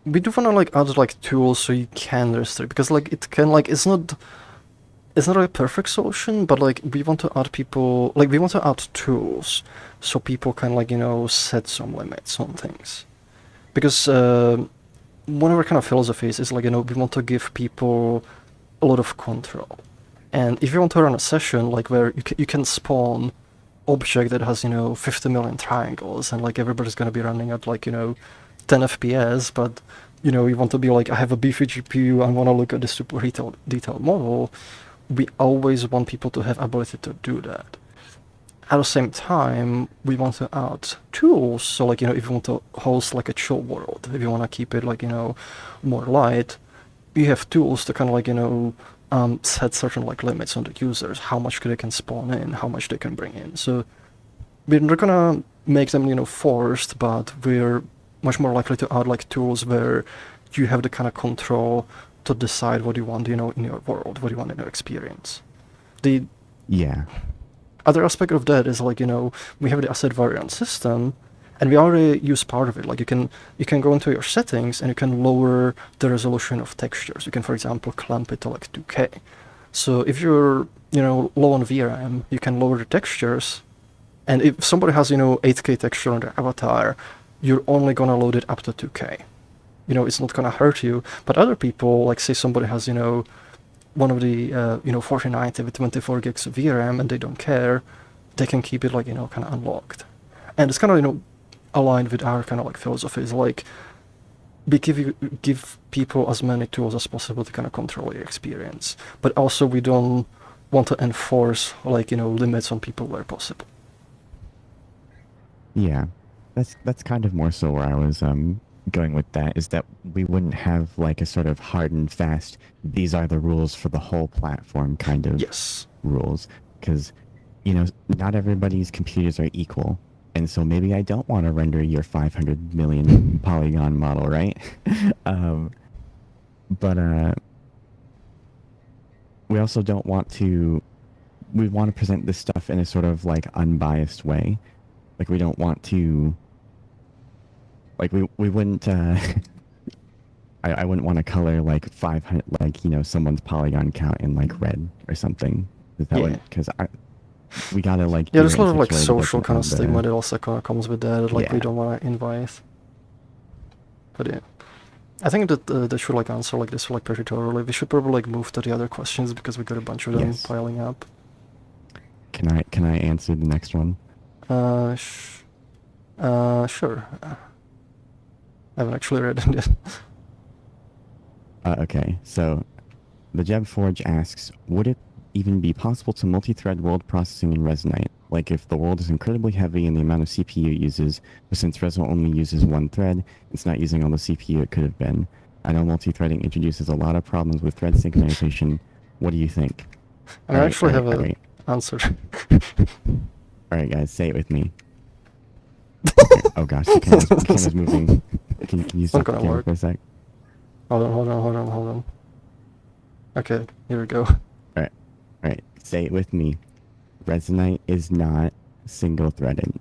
we do wanna like add like tools so you can restrict, because like it can like it's not a perfect solution, but like we want to add people, like we want to add tools so people can like, you know, set some limits on things. Because one of our kind of philosophies is like, you know, we want to give people a lot of control. And if you want to run a session like where you can spawn object that has, you know, 50 million triangles and like everybody's gonna be running at like, you know, 10 FPS, but you know, you want to be like, I have a beefy GPU, I want to look at the super detailed model, we always want people to have ability to do that. At the same time, we want to add tools, so like, you know, if you want to host like a chill world, if you want to keep it like, you know, more light, you have tools to kind of like, you know, set certain like limits on the users, how much they can spawn in, how much they can bring in. So we're not gonna make them, you know, forced, but we're much more likely to add like tools where you have the kind of control to decide what you want, you know, in your world, what you want in your experience. The
yeah.
other aspect of that is like, you know, we have the asset variance system, and we already use part of it. Like you can go into your settings and you can lower the resolution of textures. You can, for example, clamp it to like 2K. So if you're, you know, low on VRAM, you can lower the textures, and if somebody has, you know, 8K texture on their avatar, you're only gonna load it up to 2K. You know, it's not gonna hurt you. But other people, like say somebody has, you know, one of the, you know, 4090 with 24 gigs of VRAM and they don't care, they can keep it like, you know, kind of unlocked. And it's kind of, you know, aligned with our kind of like philosophies, like we give people as many tools as possible to kind of control your experience, but also we don't want to enforce like, you know, limits on people where possible.
Yeah, that's kind of more so where I was going with that, is that we wouldn't have like a sort of hard and fast, these are the rules for the whole platform kind of
Yes.
rules, because you know not everybody's computers are equal, and so maybe I don't want to render your 500 million polygon model, right? um, but we also don't want to. We want to present this stuff in a sort of like unbiased way. Like we don't want to. Like we wouldn't. I wouldn't want to color like 500, like, you know, someone's polygon count in like red or something. That
Yeah.
would, because we gotta like.
Yeah,
do
there's
it
a
in
lot of like
such a way that
social
doesn't
kind of
add
stigma that also kind of comes with that, like we
Yeah.
don't want to invite. But yeah, I think that that should like answer like this like pretty thoroughly. We should probably like move to the other questions because we got a bunch of them
Yes.
piling up.
Can I answer the next one?
Uh, sh- sure. I haven't actually read it yet.
Okay, so the Jeb Forge asks, would it even be possible to multi-thread world processing in Resonite? Like if the world is incredibly heavy in the amount of CPU it uses, but since Reso only uses one thread, it's not using all the CPU it could have been. I know multi-threading introduces a lot of problems with thread synchronization. What do you think?
I actually have an answer.
All right, guys, say it with me. Okay. Oh gosh, the camera's moving. Can you stop the
gonna
camera
work.
for a sec?
Hold on. Okay, here we go.
All right. Say it with me. Resonite is not single-threaded.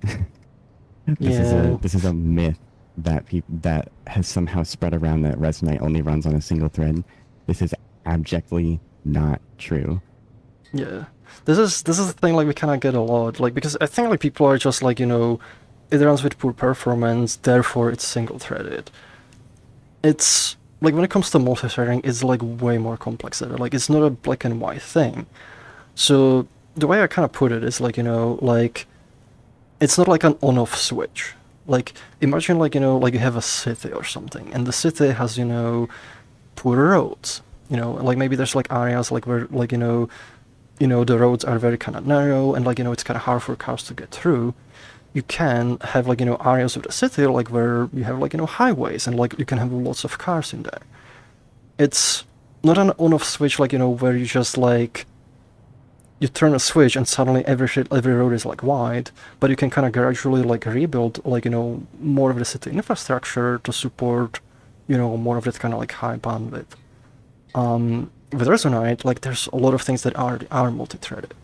This is a myth that has somehow spread around that Resonite only runs on a single thread. This is abjectly not true.
Yeah, this is the thing like we kind of get a lot, like because I think like people are just like, you know, it runs with poor performance, therefore it's single-threaded. It's like when it comes to multi-threading, it's like way more complex than that. Like it's not a black and white thing. So the way I kind of put it is like, you know, like it's not like an on-off switch. Like imagine like, you know, like you have a city or something, and the city has, you know, poor roads. You know, like maybe there's like areas like where like the roads are very kind of narrow and like it's kind of hard for cars to get through. You can have like areas of the city like where you have like highways and like you can have lots of cars in there. It's not an on-off switch like where you just like you turn a switch and suddenly every road is like wide, but you can kind of gradually like rebuild like more of the city infrastructure to support more of that kind of like high bandwidth. With Resonite, like there's a lot of things that are multi-threaded.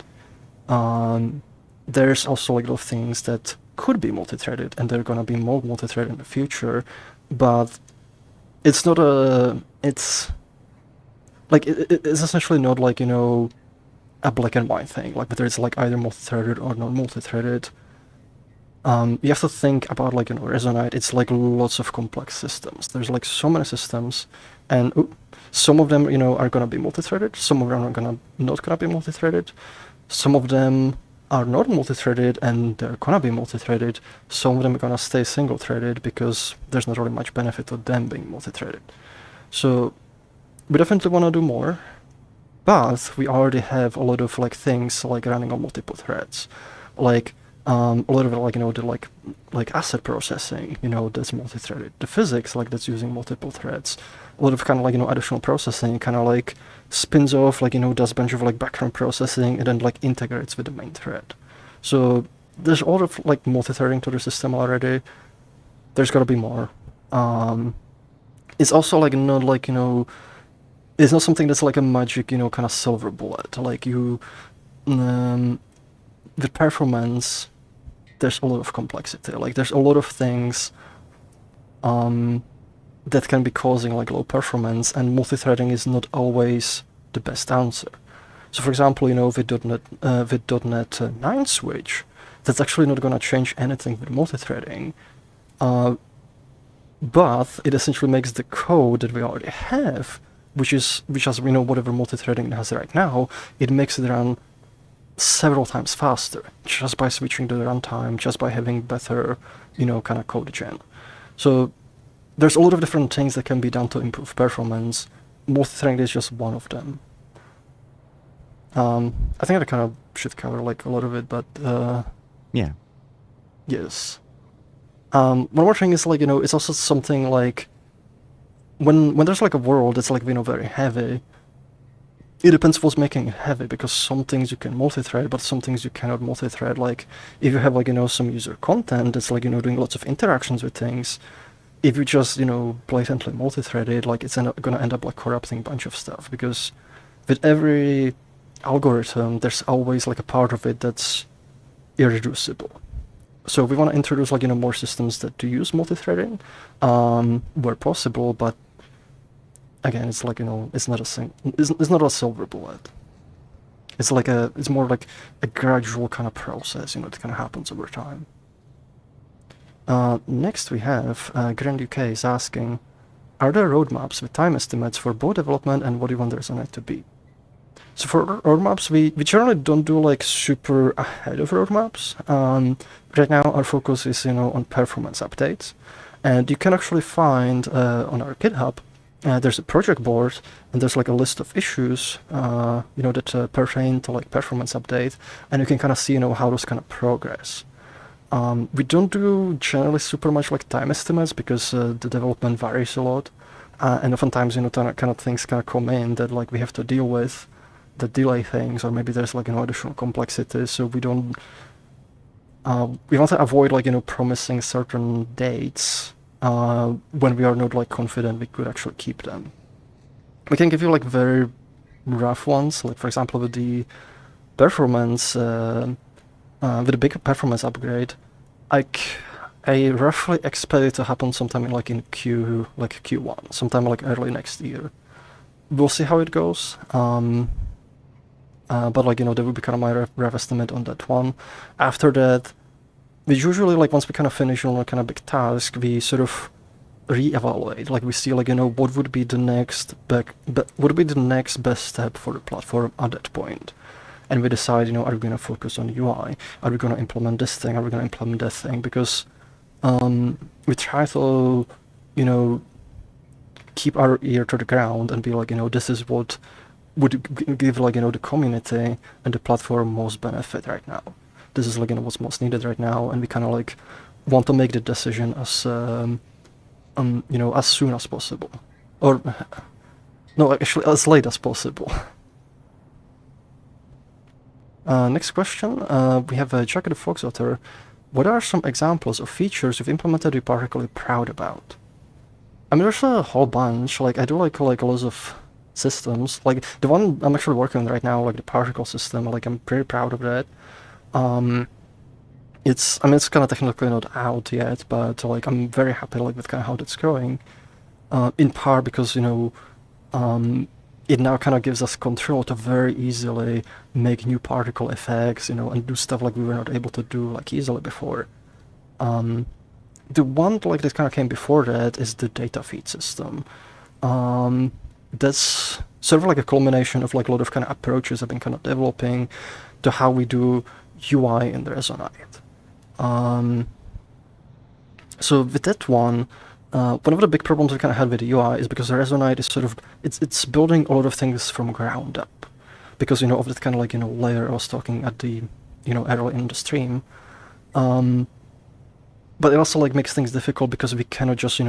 There's also like a lot of things that could be multi-threaded, and they're gonna be more multi-threaded in the future, but it's not it's like it's essentially not like a black and white thing, like whether it's like either multi-threaded or not multi-threaded. You have to think about like Resonite. It's like lots of complex systems. There's like so many systems, and some of them are gonna be multi-threaded. Some of them are not gonna be multi-threaded. Some of them are not multi-threaded and they're gonna be multi-threaded. Some of them are gonna stay single-threaded because there's not really much benefit to them being multi-threaded. So we definitely want to do more, but we already have a lot of like things like running on multiple threads, like a lot of like the like asset processing, that's multi-threaded. The physics like that's using multiple threads. A lot of kind of like additional processing kind of like spins off like does a bunch of like background processing and then like integrates with the main thread. So there's a lot of like multi-threading to the system already. There's got to be more. It's also like not like it's not something that's like a magic kind of silver bullet. Like the performance, there's a lot of complexity. Like there's a lot of things that can be causing like low performance, and multi-threading is not always the best answer. So for example, with .NET 9 switch, that's actually not going to change anything with multi-threading, but it essentially makes the code that we already have, which has whatever multi-threading it has right now, it makes it run several times faster just by switching the runtime, just by having better kind of code gen. So there's a lot of different things that can be done to improve performance. Multithreading is just one of them. I think I kind of should cover like a lot of it, but
yeah.
Yes. One more thing is like it's also something like when there's like a world that's like very heavy. It depends what's making it heavy, because some things you can multi-thread, but some things you cannot multi-thread. Like if you have like some user content that's like doing lots of interactions with things, if you just blatantly multi-thread it, like it's gonna end up like corrupting a bunch of stuff, because with every algorithm there's always like a part of it that's irreducible. So we want to introduce like more systems that do use multi-threading where possible, but again, it's like it's not a silver bullet. It's more like a gradual kind of process, that kind of happens over time. Next we have Grand UK is asking, are there roadmaps with time estimates for both development and what you want the Resonite to be? So for roadmaps, we generally don't do like super ahead of roadmaps. Right now our focus is on performance updates, and you can actually find on our GitHub there's a project board, and there's like a list of issues that pertain to like performance update, and you can kind of see how those kind of progress. We don't do generally super much like time estimates because the development varies a lot, and oftentimes kind of things kind of come in that like we have to deal with that delay things, or maybe there's like additional complexity. So we don't we want to avoid like promising certain dates when we are not like confident we could actually keep them. We can give you like very rough ones, like for example with the performance with a big performance upgrade, I roughly expect it to happen sometime in Q1, sometime like early next year. We'll see how it goes. But like that would be kind of my rough estimate on that one. After that, we usually like once we kind of finish on a kind of big task, we sort of re-evaluate. Like we see like what would be the next best step for the platform at that point, and we decide are we going to focus on UI? Are we going to implement this thing? Are we going to implement that thing? Because we try to keep our ear to the ground and be like, this is what would give like, the community and the platform most benefit right now. This is like, what's most needed right now, and we kind of like want to make the decision as as soon as possible, or no, actually as late as possible. Next question, we have Jack the Fox Otter. What are some examples of features you've implemented you're particularly proud about? I mean, there's a whole bunch. Like, I do like lots of systems. Like, the one I'm actually working on right now, like the particle system, like, I'm pretty proud of that. It's kind of technically not out yet, but, like, I'm very happy, like, with kind of how that's going. In part because, it now kind of gives us control to very easily make new particle effects, and do stuff like we were not able to do, like, easily before. The one like that kind of came before that is the data feed system. That's sort of like a culmination of like a lot of kind of approaches I've been kind of developing to how we do UI in the Resonite. So with that one of the big problems we kind of had with the UI is because the Resonite is sort of, it's building a lot of things from ground up. Because, of that kind of like, layer I was talking at the, early in the stream. But it also like makes things difficult because we cannot just,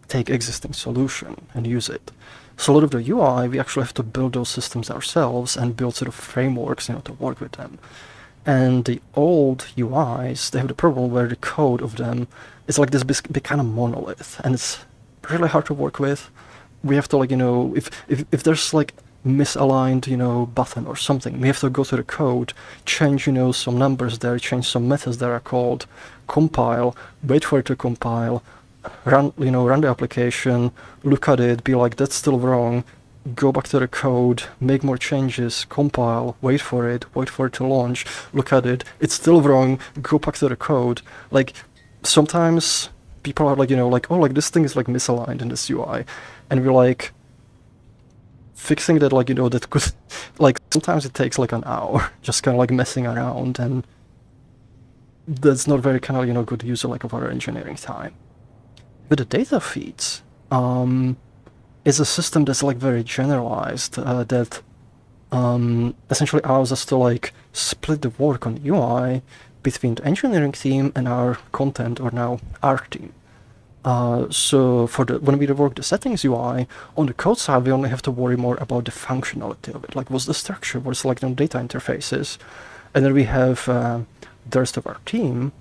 take existing solution and use it. So a lot of the UI, we actually have to build those systems ourselves and build sort of frameworks, to work with them. And the old UIs, they have the problem where the code of them is like this big kind of monolith, and it's really hard to work with. We have to like, if there's like misaligned, button or something, we have to go to the code, change, some numbers there, change some methods that are called, compile, wait for it to compile, run the application, look at it, be like, that's still wrong, go back to the code, make more changes, compile, wait for it to launch, look at it, it's still wrong, go back to the code. Like, sometimes people are like, like, oh, like, this thing is like misaligned in this UI, and we're like, fixing that, like, that could, like, sometimes it takes like an hour, just kind of like messing around, and that's not very kind of, good use of like of our engineering time. But the data feeds, is a system that's like very generalized, that essentially allows us to like split the work on UI between the engineering team and our content, or now art team. So when we rework the settings UI, on the code side, we only have to worry more about the functionality of it, like what's the structure, what's like the data interfaces, and then we have the rest of our team,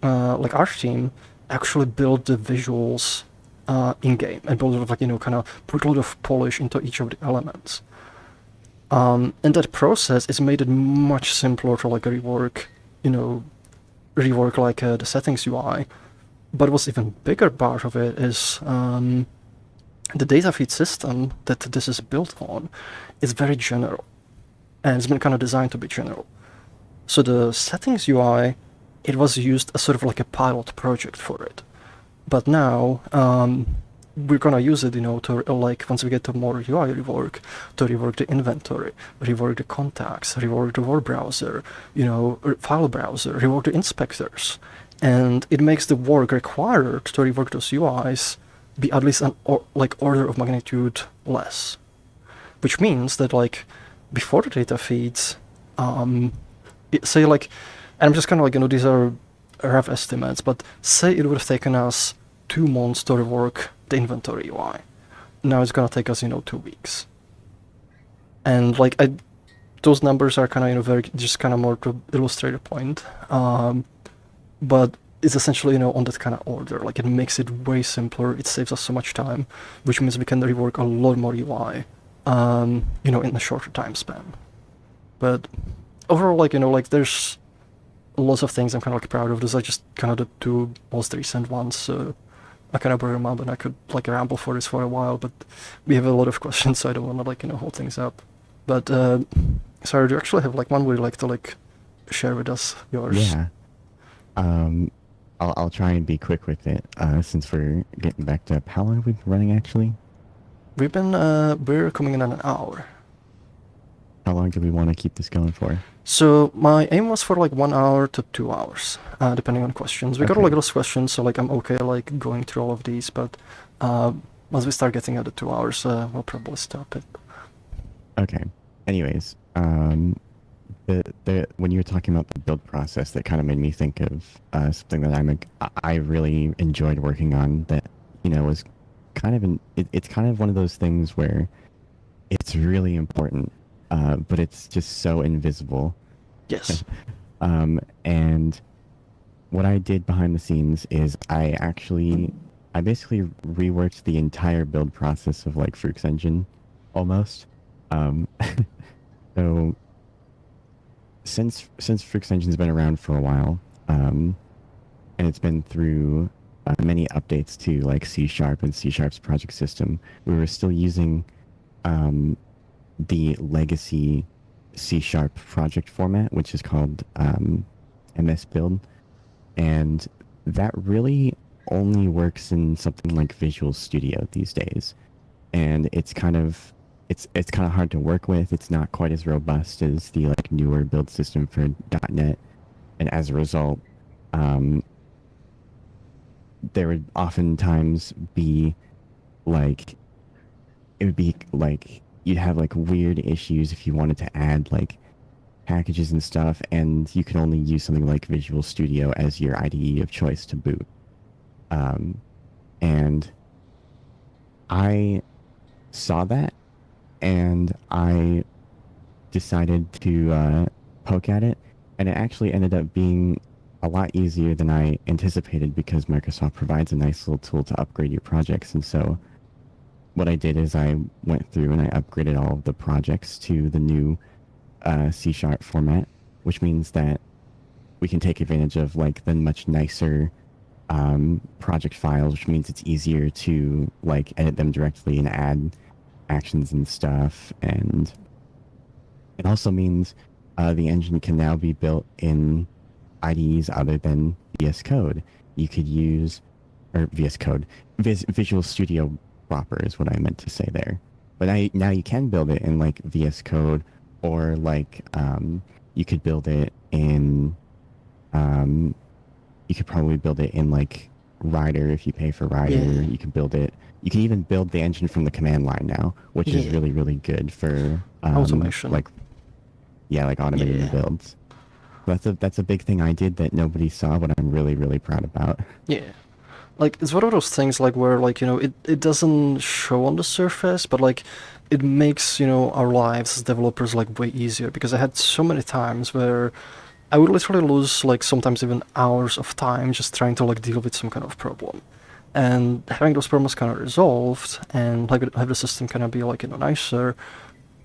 like our team, actually build the visuals in-game and build like, kind of put a lot of polish into each of the elements. And that process is made it much simpler to like rework like the settings UI. But what's even bigger part of it is the data feed system that this is built on is very general, and it's been kind of designed to be general. So the settings UI, it was used as sort of like a pilot project for it. But now we're gonna use it, to like, once we get to more UI rework, to rework the inventory, rework the contacts, rework the word browser, file browser, rework the inspectors. And it makes the work required to rework those UIs be at least an order of magnitude less. Which means that like before the data feeds, say like, and I'm just kind of like, these are rough estimates, but say it would have taken us 2 months to rework the inventory UI. Now it's gonna take us, 2 weeks. And like, those numbers are kind of, very, just kind of more to illustrate a point. But it's essentially, on that kind of order. Like, it makes it way simpler, it saves us so much time, which means we can rework a lot more UI, in a shorter time span. But overall, like, like, there's lots of things I'm kind of like proud of. Those are just kind of the 2 most recent ones, so I kind of brought them up, and I could like ramble for this for a while, but we have a lot of questions, so I don't want to like, hold things up. But, sorry, do you actually have like one would you like to like share with us, yours?
Yeah. I'll try and be quick with it, since we're getting backed up. How long have we been running, actually?
We've been, we're coming in at an hour.
How long do we want to keep this going for?
So my aim was for like 1 hour to 2 hours, depending on questions. We got like those questions, so like I'm okay like going through all of these, but once we start getting under 2 hours, we'll probably stop it.
Okay. Anyways, the when you were talking about the build process, that kind of made me think of something that I really enjoyed working on. That was kind of it's kind of one of those things where it's really important, but it's just so invisible.
Yes.
And what I did behind the scenes is I basically reworked the entire build process of like Froox engine, almost. So since Froox engine's been around for a while, and it's been through many updates to like C# and C#'s project system, we were still using the legacy C# project format, which is called MS Build, and that really only works in something like Visual Studio these days, and it's kind of hard to work with. It's not quite as robust as the like newer build system for .NET, and as a result, there would oftentimes be like you'd have like weird issues if you wanted to add like packages and stuff, and you could only use something like Visual Studio as your IDE of choice to boot. And I saw that, and I decided to poke at it, and it actually ended up being a lot easier than I anticipated because Microsoft provides a nice little tool to upgrade your projects. And so what I did is I went through and I upgraded all of the projects to the new C# format, which means that we can take advantage of like the much nicer project files, which means it's easier to like edit them directly and add actions and stuff. And it also means the engine can now be built in IDEs other than VS Code. You could use, or VS Code, Visual Studio proper is what I meant to say there. But now you can build it in like VS Code, or like you could build it in, you could probably build it in like Rider if you pay for Rider.
Yeah.
You can even build the engine from the command line now, which is really, really good for
automation.
like automating the builds. That's a big thing I did that nobody saw, but I'm really, really proud about.
Yeah. Like, it's one of those things, like, where, like, it doesn't show on the surface, but, like, it makes, our lives as developers, like, way easier, because I had so many times where I would literally lose, like, sometimes even hours of time just trying to, like, deal with some kind of problem. And having those problems kind of resolved, and, like, have the system kind of be, like, nicer,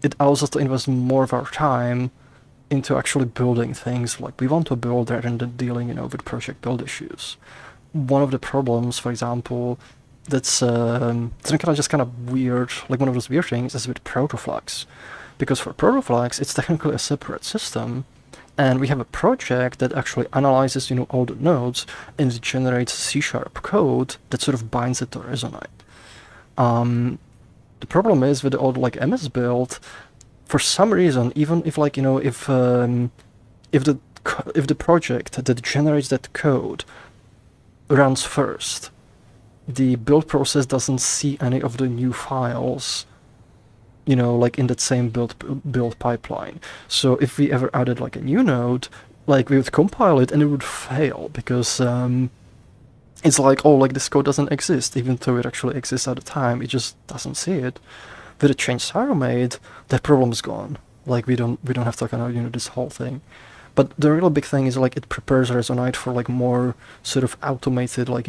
it allows us to invest more of our time into actually building things like we want to build rather than dealing, with project build issues. One of the problems, for example, that's kind of weird, like one of those weird things is with protoflags. Because for protoflags, it's technically a separate system, and we have a project that actually analyzes, all the nodes and generates C# code that sort of binds it to Resonite. The problem is with the old like MS build, for some reason, even if like if the project that generates that code runs first, the build process doesn't see any of the new files, like in that same build pipeline. So if we ever added like a new node, like we would compile it and it would fail because it's like, oh, like this code doesn't exist, even though it actually exists at the time. It just doesn't see it. With the change Sarah made, that problem's gone. Like we don't have to kind of this whole thing. But the real big thing is like it prepares Resonite for like more sort of automated like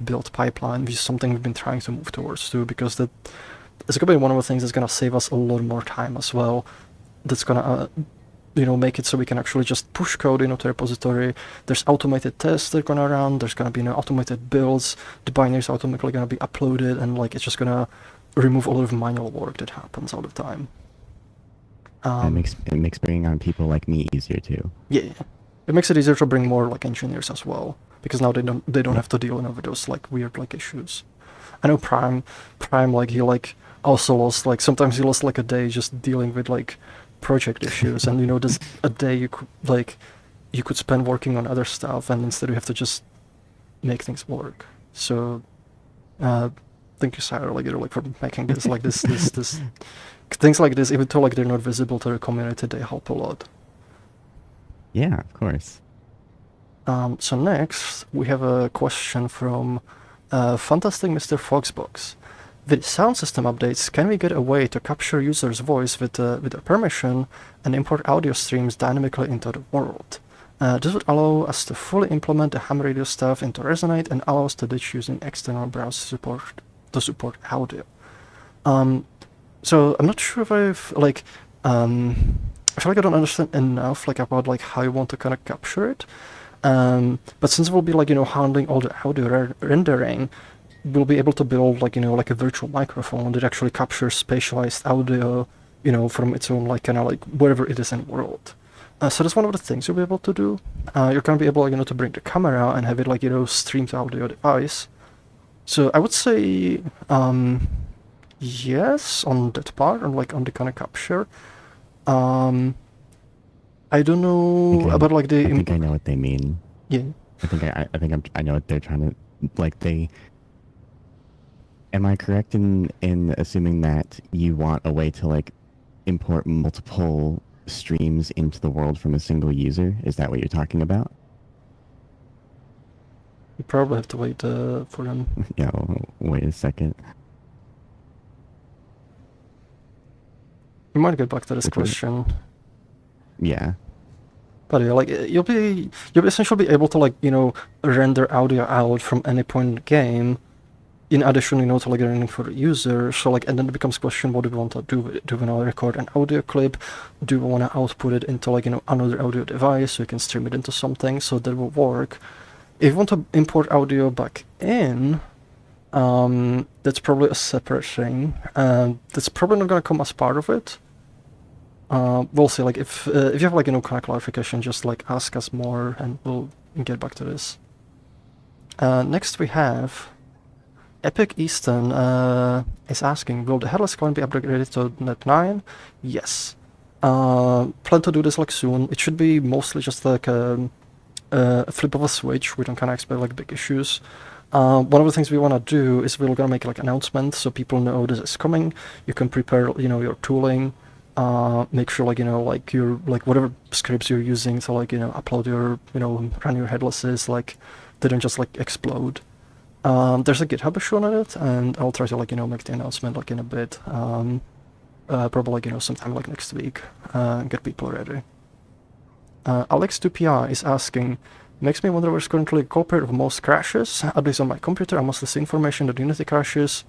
build pipeline, which is something we've been trying to move towards too, because that is going to be one of the things that's going to save us a lot more time as well. That's going to make it so we can actually just push code into the repository. There's automated tests that are going to run. There's going to be automated builds. The binary is automatically going to be uploaded, and like it's just going to remove a lot of manual work that happens all the time.
It makes bringing on people like me easier too.
Yeah, it makes it easier to bring more like engineers as well, because now they don't have to deal with those like weird like issues. I know Prime like he like also lost like sometimes he lost like a day just dealing with like project issues, and there's a day you could spend working on other stuff, and instead you have to just make things work. So thank you, Sarah, like, like for making this, like, this things like this, even though, like, they're not visible to the community, they help a lot.
Yeah, of course.
So next, we have a question from Fantastic Mr. Foxbox. With sound system updates, can we get a way to capture users' voice with their permission and import audio streams dynamically into the world? This would allow us to fully implement the ham radio stuff into Resonite and allow us to ditch using external browser support to support audio. So I'm not sure if I feel like I don't understand enough like about like how you want to kind of capture it. But since we'll be like, handling all the audio rendering, we'll be able to build like, like a virtual microphone that actually captures spatialized audio, from its own like kind of like wherever it is in the world. So that's one of the things you'll be able to do. You're going to be able, to bring the camera and have it like, stream to audio device. So I would say, yes, on that part, and like on the kind of capture. I don't know about like the.
I think I know what they mean.
Yeah.
I know what they're trying to like. Am I correct in assuming that you want a way to like import multiple streams into the world from a single user? Is that what you're talking about?
You probably have to wait for them.
Yeah. Wait a second.
We might get back to this question.
Yeah.
But yeah, like you'll essentially be able to like render audio out from any point in the game. In addition, to like rendering for the user. So like, and then it becomes a question: what do we want to do with it? Do we want to record an audio clip? Do we want to output it into like another audio device so you can stream it into something? So that will work. If you want to import audio back in, that's probably a separate thing. That's probably not gonna come as part of it. We'll see. Like if you have like kind of clarification, just like ask us more, and we'll get back to this. Next we have Epic Easton is asking, will the headless client be upgraded to Net 9? Yes. Plan to do this like soon. It should be mostly just like a flip of a switch. We don't kind of expect like big issues. One of the things we want to do is we're gonna make like an announcement so people know this is coming. You can prepare your tooling. Make sure like like your like whatever scripts you're using to like upload your run your headlesses like they don't just like explode. There's a GitHub issue on it, and I'll try to like make the announcement like in a bit. Probably sometime like next week. And get people ready. Alex2PI is asking, makes me wonder where's currently a culprit of most crashes. At least on my computer, I mostly see information that Unity crashes.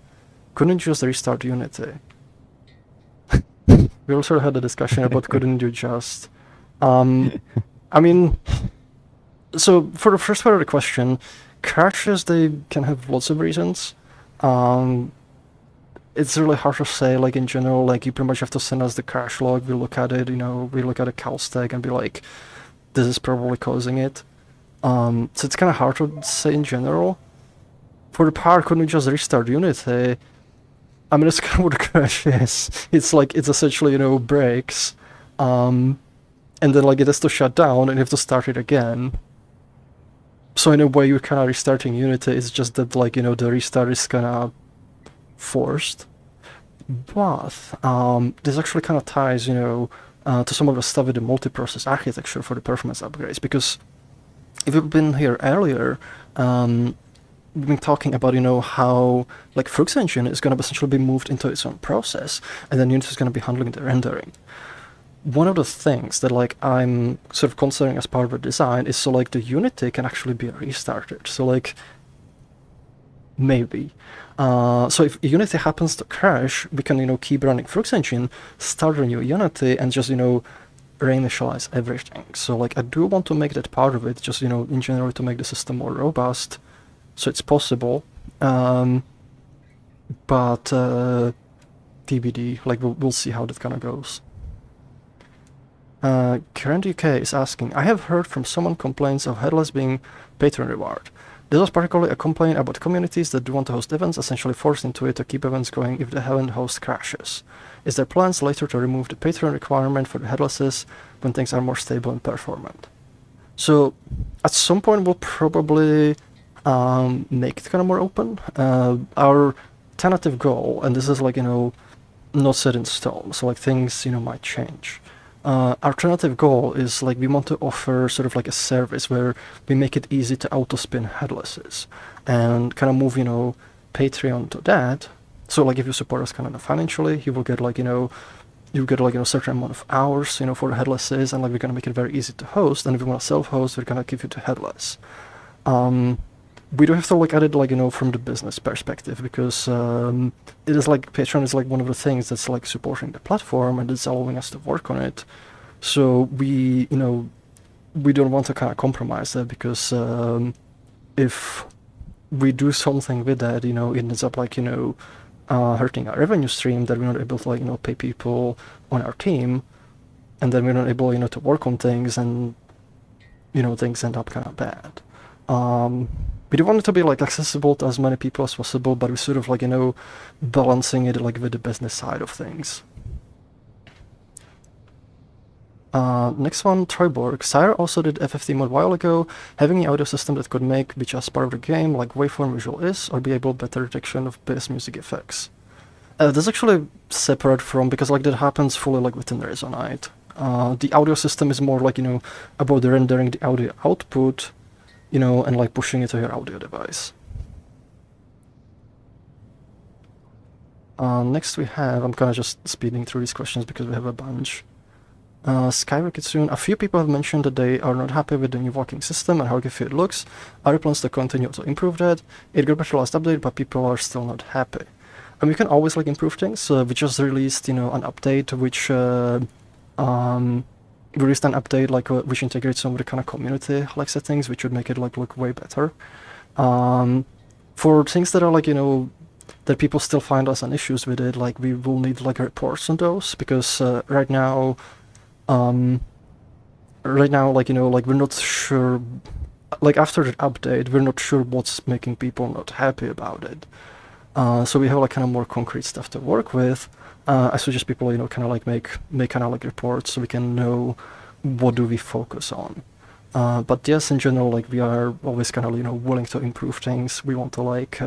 Couldn't you just restart Unity? We also had a discussion about couldn't you just. I mean, so for the first part of the question, crashes, they can have lots of reasons. It's really hard to say, like in general, like you pretty much have to send us the crash log, we look at it, we look at a cal stack and be like, this is probably causing it. So it's kind of hard to say in general. For the part, couldn't we just restart Unity? I mean, that's kind of what a crash is. It's like, it's essentially, breaks, and then like it has to shut down and you have to start it again. So in a way, you're kind of restarting Unity. It's just that like the restart is kind of forced. But this actually kind of ties to some of the stuff with the multi-process architecture for the performance upgrades. Because if you've been here earlier, we've been talking about how like Froox engine is going to essentially be moved into its own process, and then Unity is going to be handling the rendering. One of the things that like I'm sort of considering as part of the design is so like the Unity can actually be restarted. So like maybe. So if Unity happens to crash, we can keep running Froox engine, start a new Unity, and just reinitialize everything. So like I do want to make that part of it, just in general to make the system more robust. So it's possible, but TBD. Like we'll see how that kind of goes. Current UK is asking, I have heard from someone complaints of headless being patron reward. This was particularly a complaint about communities that do want to host events, essentially forced into it to keep events going if the event host crashes. Is there plans later to remove the patron requirement for the headlesses when things are more stable and performant? So at some point we'll probably make it kind of more open. Our tentative goal, and this is like, not set in stone, so like things, might change. Our tentative goal is like we want to offer sort of like a service where we make it easy to auto-spin headlesses and kind of move, Patreon to that. So like if you support us kind of financially, you will get like, a certain amount of hours, for the headlesses, and like we're gonna make it very easy to host. And if you want to self-host, we're gonna give you the headless. We do have to look at it like, from the business perspective, because it is like Patreon is like one of the things that's like supporting the platform and it's allowing us to work on it. So we, we don't want to kind of compromise that, because if we do something with that, it ends up like, hurting our revenue stream, that we're not able to like, pay people on our team, and then we're not able, to work on things, and, things end up kind of bad. We do want it to be like accessible to as many people as possible, but we're sort of like, balancing it like with the business side of things. Next one, Triborg. Sire also did FFT mod a while ago. Having an audio system that could make be just part of the game, like waveform visual is, or be able better detection of bass music effects. That's actually separate from, because like that happens fully like within Resonite. The audio system is more like, about the rendering the audio output, and like pushing it to your audio device. Next we have, I'm kind of just speeding through these questions because we have a bunch. Skyrocket soon. A few people have mentioned that they are not happy with the new walking system and how goofy it looks. Are there plans to continue to improve that? It got better last update, but people are still not happy. And we can always like improve things. We just released, an update which we released an update like which integrates some of the kind of community like settings, which would make it like look way better. For things that are like, that people still find us on issues with it, like we will need like reports on those, because right now, like, like we're not sure, like after the update, we're not sure what's making people not happy about it. So we have like kind of more concrete stuff to work with. I suggest people, kind of like make kind of like reports so we can know what do we focus on. But yes, in general, like we are always kind of, willing to improve things. We want to like,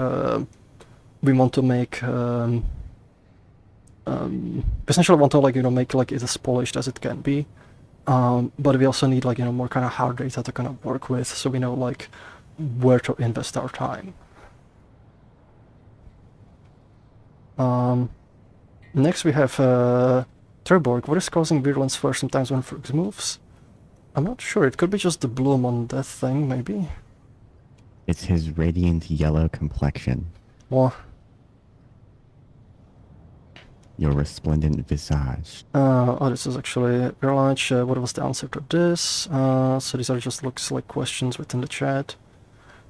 we want to make, essentially want to like, make like it as polished as it can be. But we also need like, more kind of hard data to kind of work with, so we know like where to invest our time. Next we have Terborg. What is causing virulence for sometimes when Froox moves? I'm not sure. It could be just the bloom on that thing, maybe.
It's his radiant yellow complexion.
Well,
your resplendent visage.
Oh, this is actually very large. What was the answer to this? So these are just looks like questions within the chat.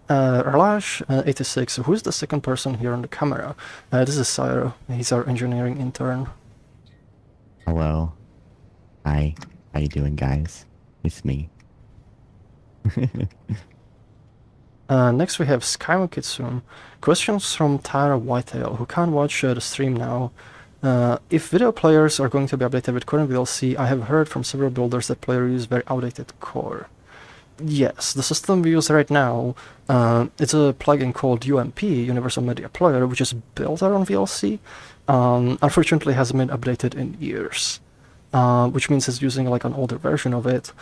Erlash, 86. Who's the second person here on the camera? This is Syro. He's our engineering intern.
Hello. Hi. How you doing, guys? It's me.
Next we have Skyward Kitsune. Questions from Tara Whitetail, who can't watch the stream now. If video players are going to be updated with current VLC, I have heard from several builders that players use very outdated core. Yes, the system we use right now, it's a plugin called UMP, Universal Media Player, which is built around VLC. Unfortunately hasn't been updated in years, which means it's using like an older version of it.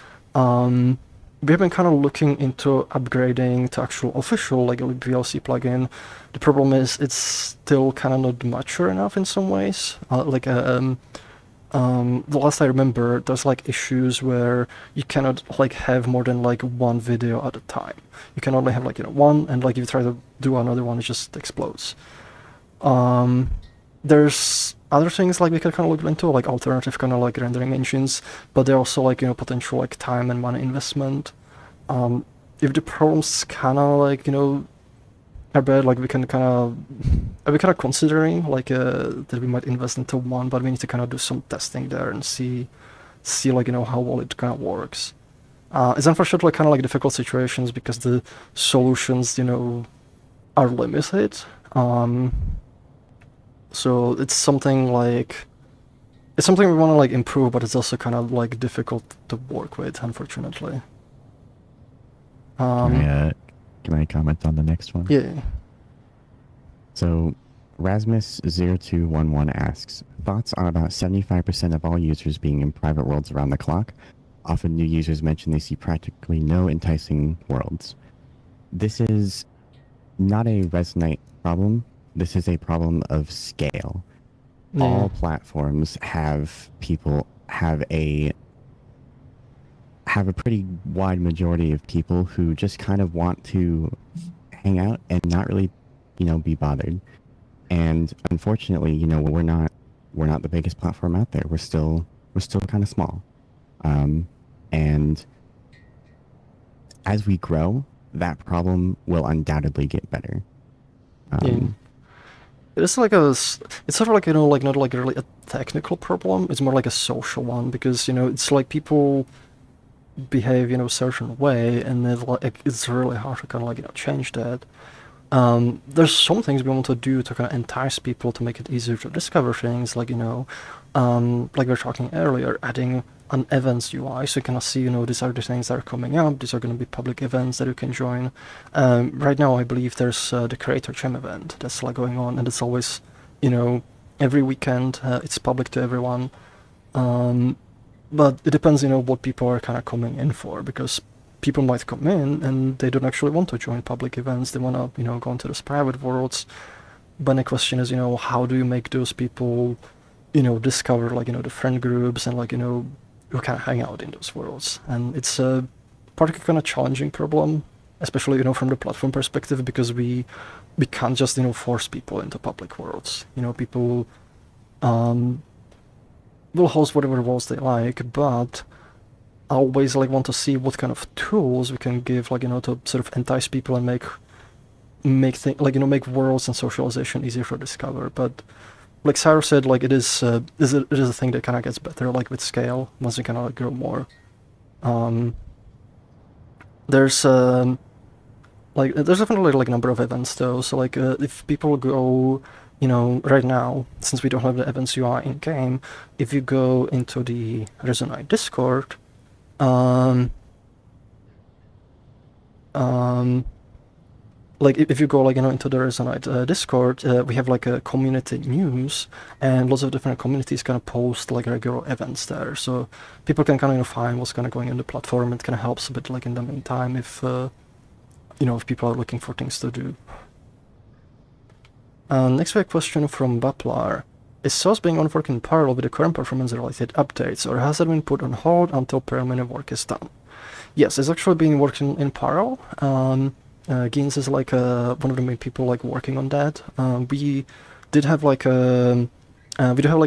We've been kind of looking into upgrading to actual official like VLC plugin. The problem is it's still kind of not mature enough in some ways. The last I remember, there's like issues where you cannot like have more than like one video at a time. You can only have like one, and like if you try to do another one, it just explodes. There's other things like we can kind of look into, like alternative kind of like rendering engines, but they're also like potential like time and money investment. If the problems kind of like are bad, like we kind of considering like that we might invest into one, but we need to kind of do some testing there and see like how well it kind of works. It's unfortunately kind of like difficult situations because the solutions are limited. So it's something we want to like improve, but it's also kind of like difficult to work with, unfortunately.
Can I comment on the next one?
Yeah.
So Rasmus0211 asks, thoughts on about 75% of all users being in private worlds around the clock? Often new users mention they see practically no enticing worlds. This is not a Resonite problem. This is a problem of scale.
Yeah.
All platforms have a pretty wide majority of people who just kind of want to hang out and not really, be bothered. And unfortunately, we're not the biggest platform out there. We're still kind of small. And as we grow, that problem will undoubtedly get better.
Yeah. It's like it's sort of like, like not like really a technical problem. It's more like a social one because, it's like people behave, a certain way, and it's really hard to kind of like, change that. There's some things we want to do to kind of entice people to make it easier to discover things, like, like we were talking earlier, adding an events UI, so you kind of see, these are the things that are coming up, these are going to be public events that you can join. Right now, I believe there's the Creator Jam event that's like going on, and it's always, every weekend, it's public to everyone. But it depends, what people are kind of coming in for, because people might come in and they don't actually want to join public events. They want to, go into those private worlds. But the question is, how do you make those people, discover, like, the friend groups and, like, who kind of hang out in those worlds. And it's a particularly kind of challenging problem, especially, from the platform perspective, because we can't just, force people into public worlds. People will host whatever worlds they like, but I always like want to see what kind of tools we can give, like, to sort of entice people and make things, like, make worlds and socialization easier to discover. But like Sarah said, like, it is a thing that kind of gets better, like, with scale, once you kind of like grow more. There's definitely like a number of events though. So like if people go, right now, since we don't have the events UI in game, if you go into the Resonite Discord, like if you go, like, into the Resonite Discord, we have like a community news, and lots of different communities kind of post like regular events there, so people can kind of find what's kind of going on the platform. It kind of helps a bit, like, in the meantime, if if people are looking for things to do. Next we have a question from Baplar. Is SOS being on work in parallel with the current performance-related updates, or has it been put on hold until preliminary work is done? Yes, it's actually being working in parallel. Gins is like one of the main people like working on that. We did have like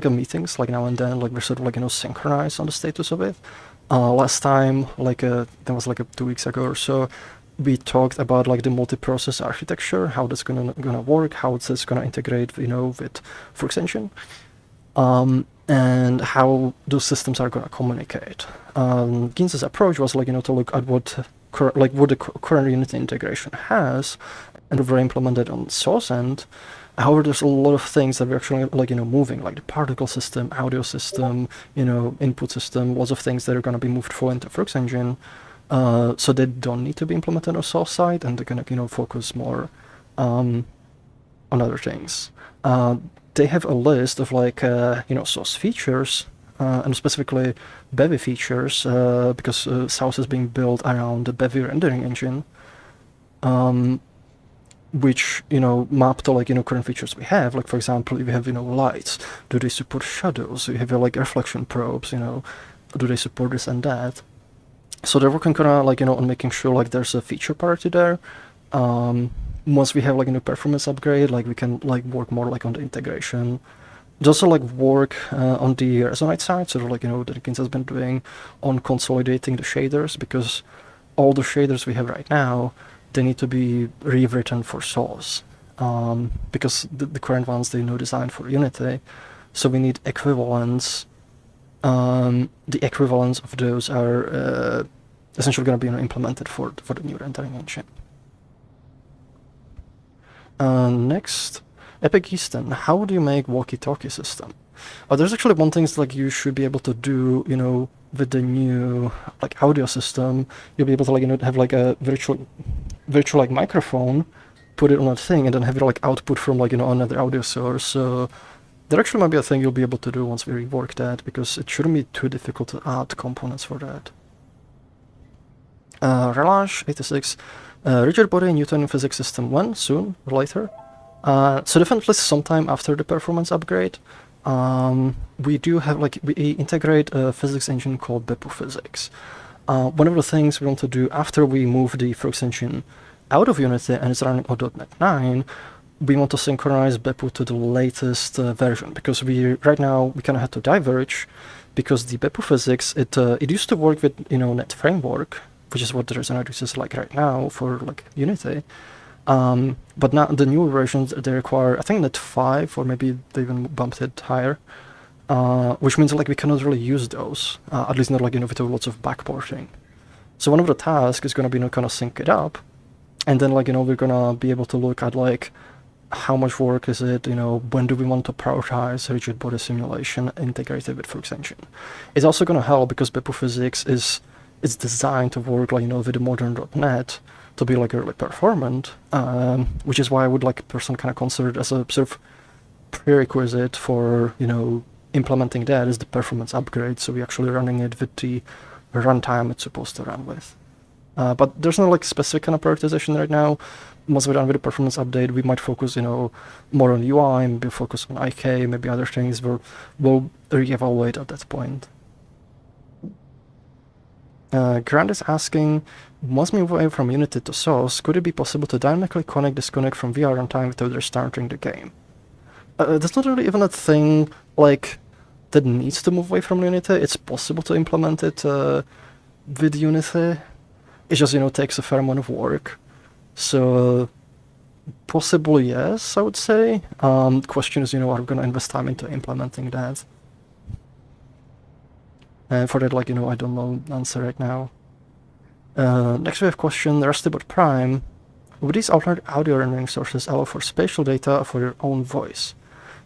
meetings like now and then, like we're sort of like synchronized on the status of it. Last time, like that was like 2 weeks ago or so, we talked about like the multi-process architecture, how that's gonna work, how it's gonna integrate, with Froox engine, and how those systems are gonna communicate. Gins's approach was like to look at what the current Unity integration has, and we're implemented on source end. However, there's a lot of things that we're actually like moving, like the particle system, audio system, input system, lots of things that are gonna be moved forward into Froox engine. So they don't need to be implemented on source side, and they're gonna focus more on other things. They have a list of like source features, and specifically Bevy features, because South is being built around the Bevy rendering engine, which map to like current features we have. Like, for example, if you have lights, do they support shadows? You have like reflection probes, do they support this and that? So they're working kind of like on making sure like there's a feature parity there. Once we have like a new performance upgrade, like we can like work more like on the integration. Also like work on the Resonite side, so like that Gins has been doing on consolidating the shaders, because all the shaders we have right now, they need to be rewritten for source, because the current ones they designed for Unity, so we need equivalents. The equivalents of those are essentially going to be implemented for the new rendering engine. Next, Epic Easton, how do you make walkie-talkie system? There's actually one thing like you should be able to do, with the new like audio system. You'll be able to like have like a virtual like microphone put it on a thing and then have it like output from like, another audio source. So that actually might be a thing you'll be able to do once we rework that, because it shouldn't be too difficult to add components for that. Relash 86, rigid body Newton physics system 1 soon or later. So definitely sometime after the performance upgrade. We do have we integrate a physics engine called Beppu Physics. One of the things we want to do after we move the Froox engine out of Unity and it's running on .NET 9, we want to synchronize Beppu to the latest version, because right now we kind of had to diverge, because the Beppu Physics, it used to work with Net Framework, which is what the Resonite is like right now for Unity. But now the newer versions, they require, I think, Net 5, or maybe they even bumped it higher, which means we cannot really use those, at least not with lots of backporting. So one of the tasks is going to be kind of sync it up, and then we're going to be able to look at how much work is it, when do we want to prioritize rigid body simulation integrated with Froox engine. It's also going to help because Beppu Physics is designed to work with the modern .NET to be really performant, which is why I would personally kind of consider it as a sort of prerequisite for implementing that is the performance upgrade, so we're actually running it with the runtime it's supposed to run with. But there's no specific kind of prioritization right now. Once we're done with the performance update, we might focus more on UI, maybe focus on IK, maybe other things. We'll reevaluate at that point. Grant is asking, once we move away from Unity to Source, could it be possible to dynamically connect disconnect from VR runtime without restarting the game? That's not really even a thing that needs to move away from Unity. It's possible to implement it with Unity. It just takes a fair amount of work. So possibly yes, I would say. The question is, are we going to invest time into implementing that? And for that, I don't know the answer right now. Next we have question, Rustybot Prime. Would these alternate audio rendering sources allow for spatial data for your own voice?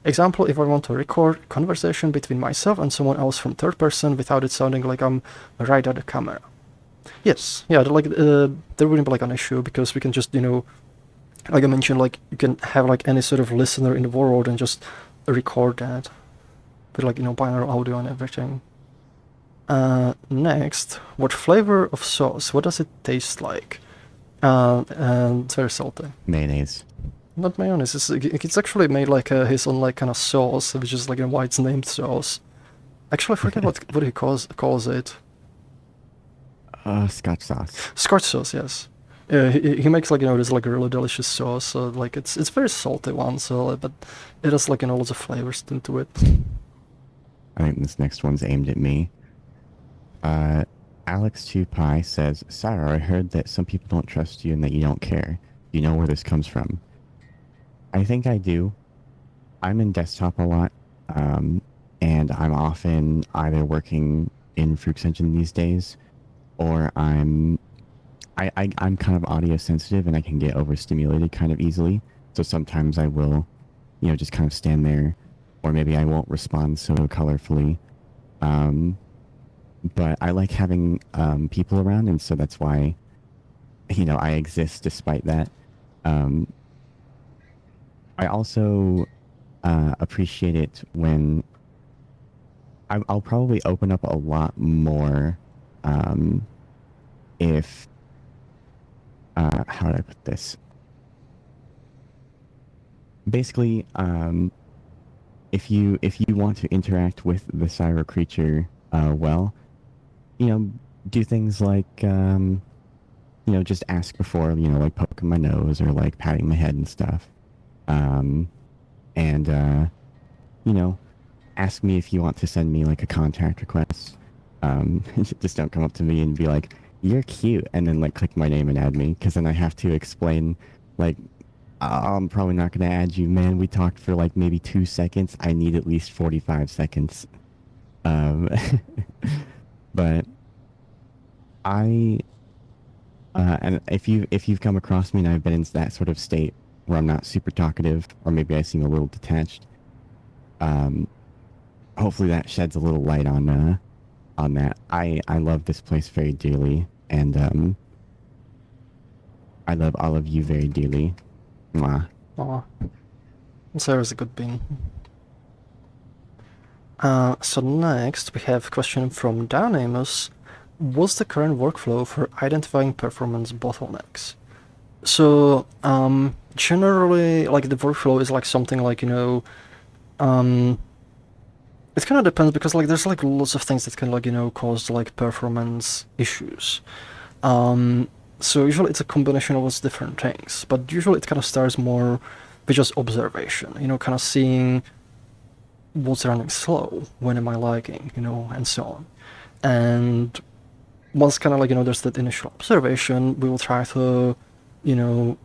Example, if I want to record a conversation between myself and someone else from third person without it sounding like I'm right at the camera. Yes, yeah, there wouldn't be an issue, because we can just, like I mentioned, you can have any sort of listener in the world and just record that with binaural audio and everything. Next, what flavor of sauce? What does it taste like? And it's very salty.
Mayonnaise.
Not mayonnaise. It's actually made his own kind of sauce, which is why it's named sauce. Actually, I forget what he calls it.
Scotch sauce.
Scotch sauce, yes. He makes this really delicious sauce. So it's a very salty one. So but it has lots of flavors into it.
I think this next one's aimed at me. Alex2Pi says, Sarah, I heard that some people don't trust you and that you don't care. You know where this comes from. I think I do. I'm in desktop a lot, and I'm often either working in Froox engine these days, or I'm kind of audio sensitive and I can get overstimulated kind of easily. So sometimes I will, just kind of stand there, or maybe I won't respond so colorfully. But I like having people around, and so that's why, I exist despite that. I also appreciate it when I'll probably open up a lot more if how do I put this? Basically, if you want to interact with the cyber creature well, do things like just ask before, poking my nose or patting my head and stuff. And ask me if you want to send me a contact request. Just don't come up to me and be like, you're cute, and then click my name and add me, because then I have to explain I'm probably not going to add you, man. We talked for maybe 2 seconds. I need at least 45 seconds. But and if you've come across me and I've been in that sort of state where I'm not super talkative, or maybe I seem a little detached, hopefully that sheds a little light on that. I love this place very dearly, and I love all of you very dearly. Mwah.
Oh, Sarah's a good bean. So next we have a question from Dan Amos. What's the current workflow for identifying performance bottlenecks? So generally, like the workflow is like something like, you know, it kind of depends because like there's like lots of things that can like, you know, cause like performance issues. So usually it's a combination of those different things, but usually it kind of starts more with just observation, you know, kind of seeing what's running slow, when am I lagging, you know, and so on. And once kind of like, you know, there's that initial observation, we will try to, you know,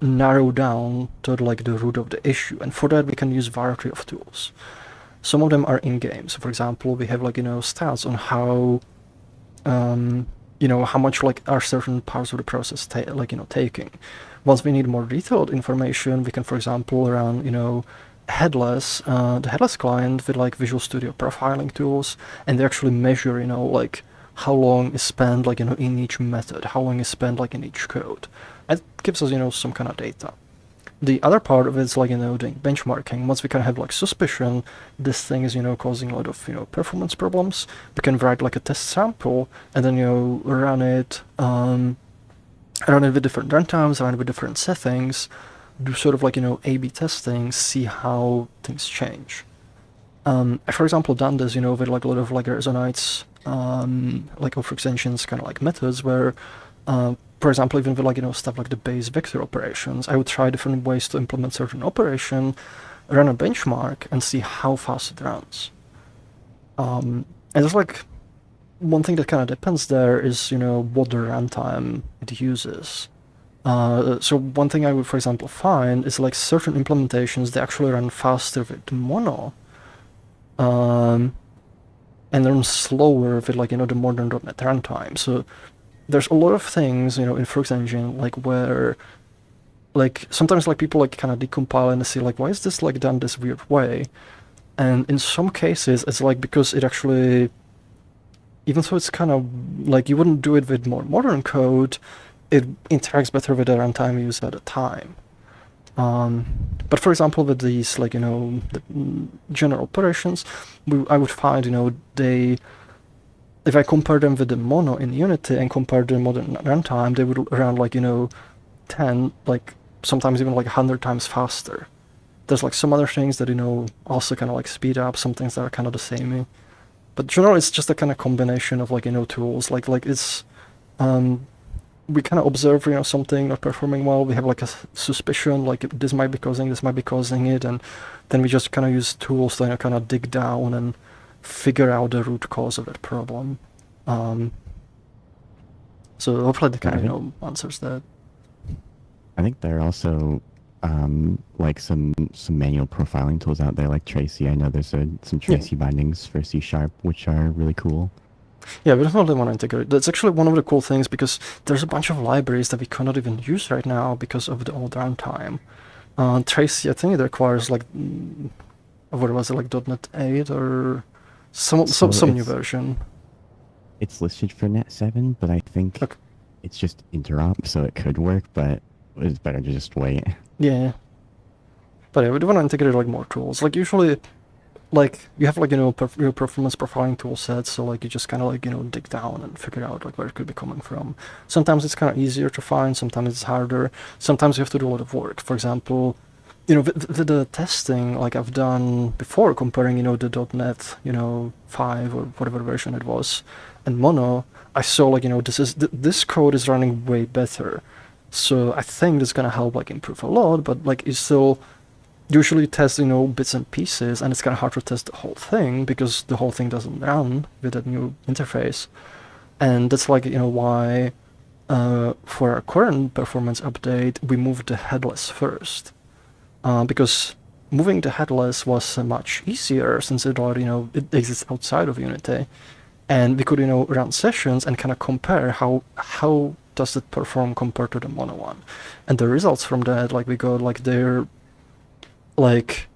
narrow down to like the root of the issue. And for that, we can use variety of tools. Some of them are in-game. So for example, we have like, you know, stats on how, you know, how much like are certain parts of the process like, you know, taking. Once we need more detailed information, we can, for example, run, you know, the headless client with like Visual Studio profiling tools, and they actually measure, you know, like how long is spent like, you know, in each method, how long is spent like in each code. It gives us, you know, some kind of data. The other part of it is like, you know, doing benchmarking. Once we kind of have like suspicion this thing is, you know, causing a lot of, you know, performance problems, we can write like a test sample and then, you know, run it with different runtimes, run it with different settings, do sort of like, you know, A/B testing, see how things change. I, for example, done this, you know, with like a lot of like Resonites, like Froox engines, kind of like methods where, for example, even with like, you know, stuff like the base vector operations, I would try different ways to implement certain operation, run a benchmark, and see how fast it runs. And there's like one thing that kind of depends there is, you know, what the runtime it uses. So one thing I would, for example, find is like certain implementations, they actually run faster with mono, and run slower with like, you know, the modern .NET runtime. So there's a lot of things, you know, in Froox engine, like where, like sometimes like people like kind of decompile and see like, why is this like done this weird way? And in some cases, it's like because it actually, even though it's kind of like you wouldn't do it with more modern code, it interacts better with the runtime use at the time. But for example, with these like, you know, the general operations, I would find, you know, if I compare them with the mono in Unity and compare the modern runtime, they would run like, you know, 10, like sometimes even like 100 times faster. There's like some other things that, you know, also kind of like speed up, some things that are kind of the same. But generally, it's just a kind of combination of like, you know, tools. Like it's, we kind of observe, you know, something not performing well. We have like a suspicion, like this might be causing it, and then we just kind of use tools to, you know, kind of dig down and figure out the root cause of that problem. So hopefully that kind of, you know, answers that.
I think there are also like some manual profiling tools out there, like Tracy. I know there's some Tracy bindings for C#, which are really cool.
Yeah, we definitely want to integrate. That's actually one of the cool things because there's a bunch of libraries that we cannot even use right now because of the old runtime. Tracy, I think it requires like, what was it, like .NET 8 or some new version.
It's listed for .NET 7, but I think it's just interop, so it could work, but it's better to just wait.
Yeah. But yeah, we do want to integrate like more tools. Like usually, like you have like, you know, your performance profiling tool sets, so like you just kind of like, you know, dig down and figure out like where it could be coming from. Sometimes it's kind of easier to find, sometimes it's harder. Sometimes you have to do a lot of work. For example, you know, with the testing, like I've done before, comparing, you know, the .NET, you know, 5 or whatever version it was, and Mono, I saw like, you know, this code is running way better. So I think this is gonna help like improve a lot, but like it's still usually test, you know, bits and pieces, and it's kind of hard to test the whole thing because the whole thing doesn't run with that new interface. And that's like, you know, why for our current performance update, we moved the headless first. Because moving the headless was much easier since it already, you know, it exists outside of Unity. And we could, you know, run sessions and kind of compare how does it perform compared to the mono one. And the results from that, like we got like they're like,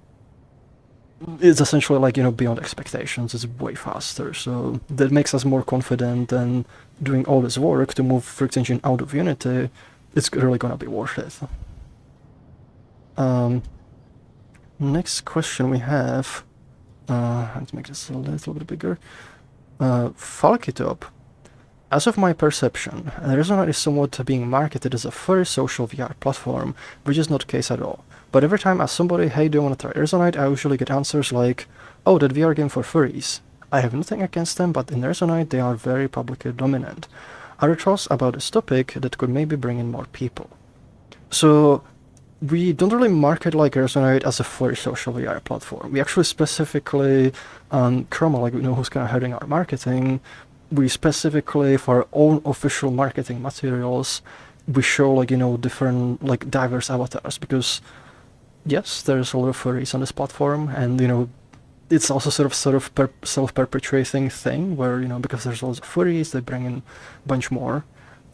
it's essentially like, you know, beyond expectations. It's way faster. So that makes us more confident, and doing all this work to move Froox engine out of Unity, it's really gonna be worth it. Next question we have, let's make this a little bit bigger. Falkitop. As of my perception, Resonite is somewhat being marketed as a furry social VR platform, which is not the case at all. But every time I ask somebody, hey, do you want to try Resonite, I usually get answers like, oh, that VR game for furries. I have nothing against them, but in Resonite they are very publicly dominant. Are there thoughts about this topic that could maybe bring in more people? So, we don't really market like Resonite as a furry social VR platform. We actually specifically, Chroma, like we know who's kind of heading our marketing, we specifically, for our own official marketing materials, we show like, different, like diverse avatars, because yes, there's a lot of furries on this platform, and it's also sort of self-perpetuating thing where, because there's lots of furries, they bring in a bunch more.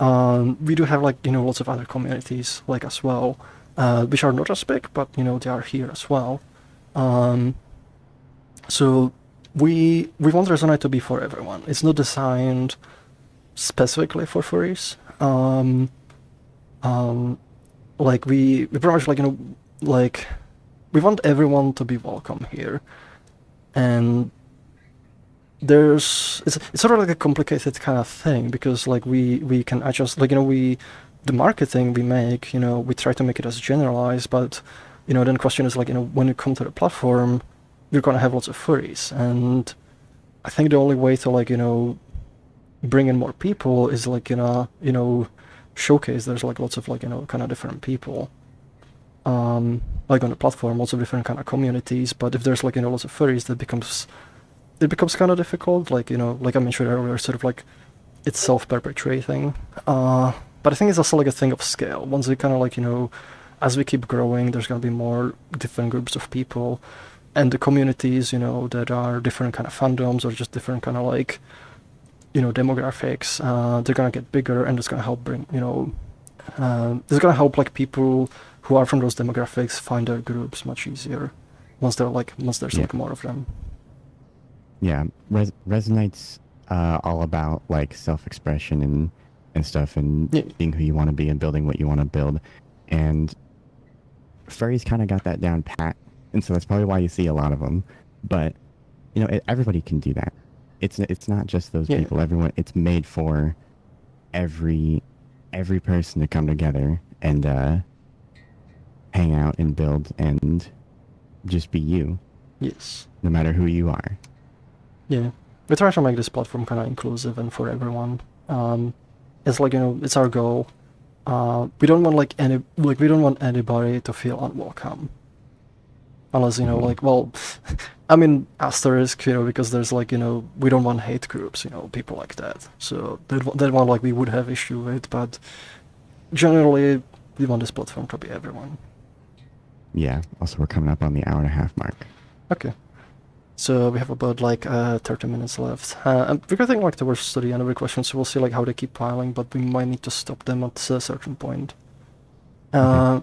We do have like, lots of other communities like as well, which are not as big, but they are here as well. So we want Resonite to be for everyone. It's not designed specifically for furries. Like we pretty much like, like we want everyone to be welcome here. And it's sort of like a complicated kind of thing, because like we can adjust, like, the marketing we make, we try to make it as generalized, but then the question is like, when you come to the platform, you're gonna have lots of furries, and I think the only way to like, bring in more people is like, showcase there's like lots of like, kind of different people, like on the platform, lots of different kind of communities. But if there's like, lots of furries, it becomes kind of difficult, like, like I mentioned earlier, sort of like it's self-perpetuating. But I think it's also like a thing of scale. Once we kind of like, as we keep growing, there's going to be more different groups of people, and the communities, that are different kind of fandoms or just different kind of like, demographics, they're going to get bigger, and it's going to help bring, it's going to help like people who are from those demographics find their groups much easier once there's like more of them.
Yeah, Resonite's all about like self-expression and stuff, and being who you want to be and building what you want to build. And furries kind of got that down pat, and so that's probably why you see a lot of them. But everybody can do that. It's not just those people. Everyone. It's made for every person to come together and hang out and build and just be you.
Yes.
No matter who you are.
Yeah, we try to make this platform kind of inclusive and for everyone. It's like, it's our goal. We don't want we don't want anybody to feel unwelcome. Unless, like, well, I mean, asterisk, because there's like, we don't want hate groups, people like that. So that one, like, we would have issue with, but generally, we want this platform to be everyone.
Yeah, also we're coming up on the 1.5-hour mark.
Okay. So we have about like 30 minutes left. And we're getting like towards the end of the questions, so we'll see like how they keep piling, but we might need to stop them at a certain point. So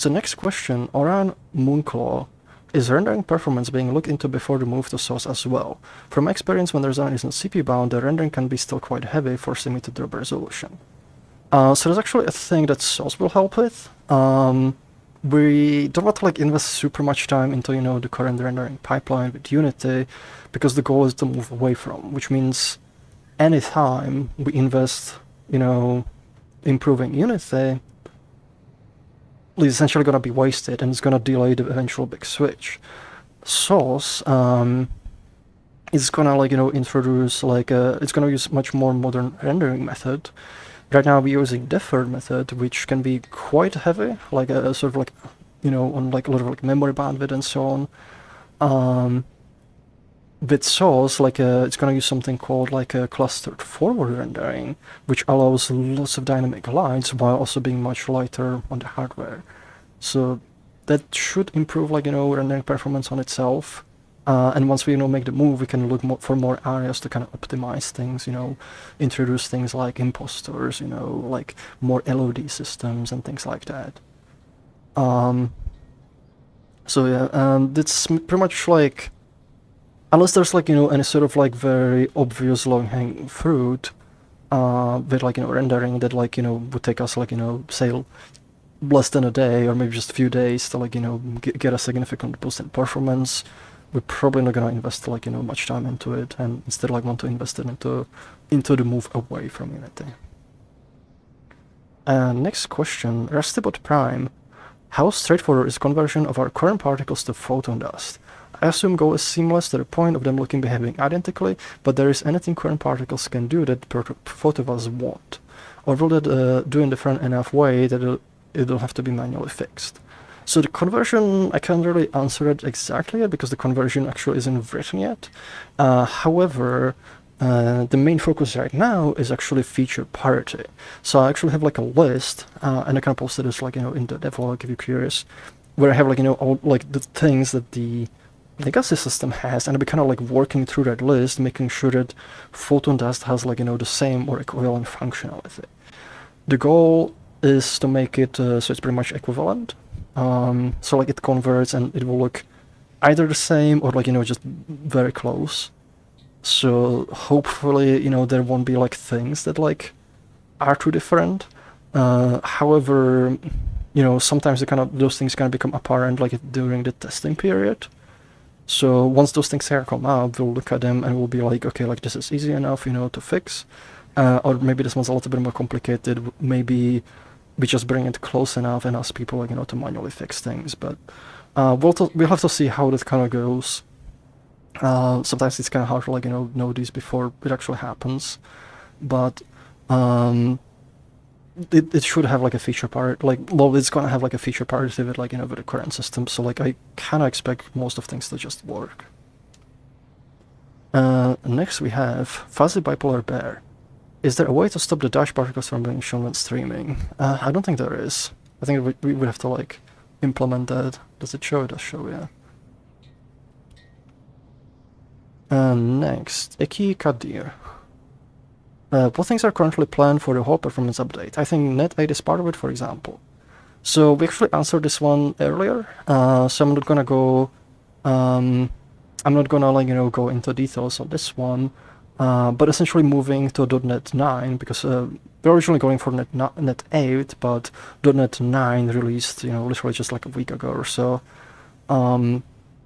next question, Oran Moonclaw. Is rendering performance being looked into before the move to source as well? From my experience, when the design isn't CPU bound, the rendering can be still quite heavy, forcing me to drop resolution. So there's actually a thing that source will help with. We don't want to like invest super much time into, the current rendering pipeline with Unity, because the goal is to move away from, which means any time we invest, improving Unity, is essentially going to be wasted, and it's going to delay the eventual big switch. Source is going to like, introduce like it's going to use much more modern rendering method. Right now we're using deferred method, which can be quite heavy, like a sort of like, on like a lot of like memory bandwidth and so on. With source, like it's gonna use something called like a clustered forward rendering, which allows lots of dynamic lights while also being much lighter on the hardware. So that should improve like, rendering performance on itself. And once we, make the move, we can look for more areas to kind of optimize things, introduce things like imposters, like more LOD systems and things like that. So yeah, that's pretty much like, unless there's like, any sort of like very obvious low-hanging fruit, with like, rendering that like, would take us like, say less than a day or maybe just a few days to like, you know, get a significant boost in performance, we're probably not gonna invest like, you know, much time into it, and instead like want to invest it into the move away from Unity. Next question, Rustybot Prime. How straightforward is conversion of our current particles to photon dust? I assume Go is seamless to the point of them looking behaving identically, but there is anything current particles can do that photovas won't? Or will that do in different enough way that it'll have to be manually fixed? So the conversion, I can't really answer it exactly yet because the conversion actually isn't written yet. However, the main focus right now is actually feature parity. So I actually have like a list, and I kind of posted this like, you know, in the dev log if you're curious, where I have like, you know, all like the things that the legacy system has, and I'll be kind of like working through that list, making sure that photon dust has like, you know, the same or equivalent functionality. The goal is to make it so it's pretty much equivalent. So like it converts and it will look either the same or like, you know, just very close. So hopefully, you know, there won't be like things that like are too different. However, you know, sometimes those things kind of become apparent like during the testing period. So once those things here come up, we'll look at them and we'll be like, okay, like this is easy enough, you know, to fix. Or maybe this one's a little bit more complicated. Maybe we just bring it close enough and ask people, like, you know, to manually fix things. But we'll have to see how that kind of goes. Sometimes it's kind of hard to like, you know these before it actually happens. But it should have like a feature part, like, well, it's gonna have like a feature parity with like, you know, with the current system. So like I kind of expect most of things to just work. Next we have Fuzzy Bipolar Bear. Is there a way to stop the dash particles from being shown when streaming? I don't think there is. I think we would have to like implement that. Does it show? It does show, yeah. Next, Eki Kadir. What things are currently planned for the whole performance update? I think Net 8 is part of it, for example. So we actually answered this one earlier, so I'm not gonna go like, you know, go into details on this one. But essentially moving to .NET 9, because we're originally going for Net 8, but .NET 9 released, you know, literally just like a week ago or so.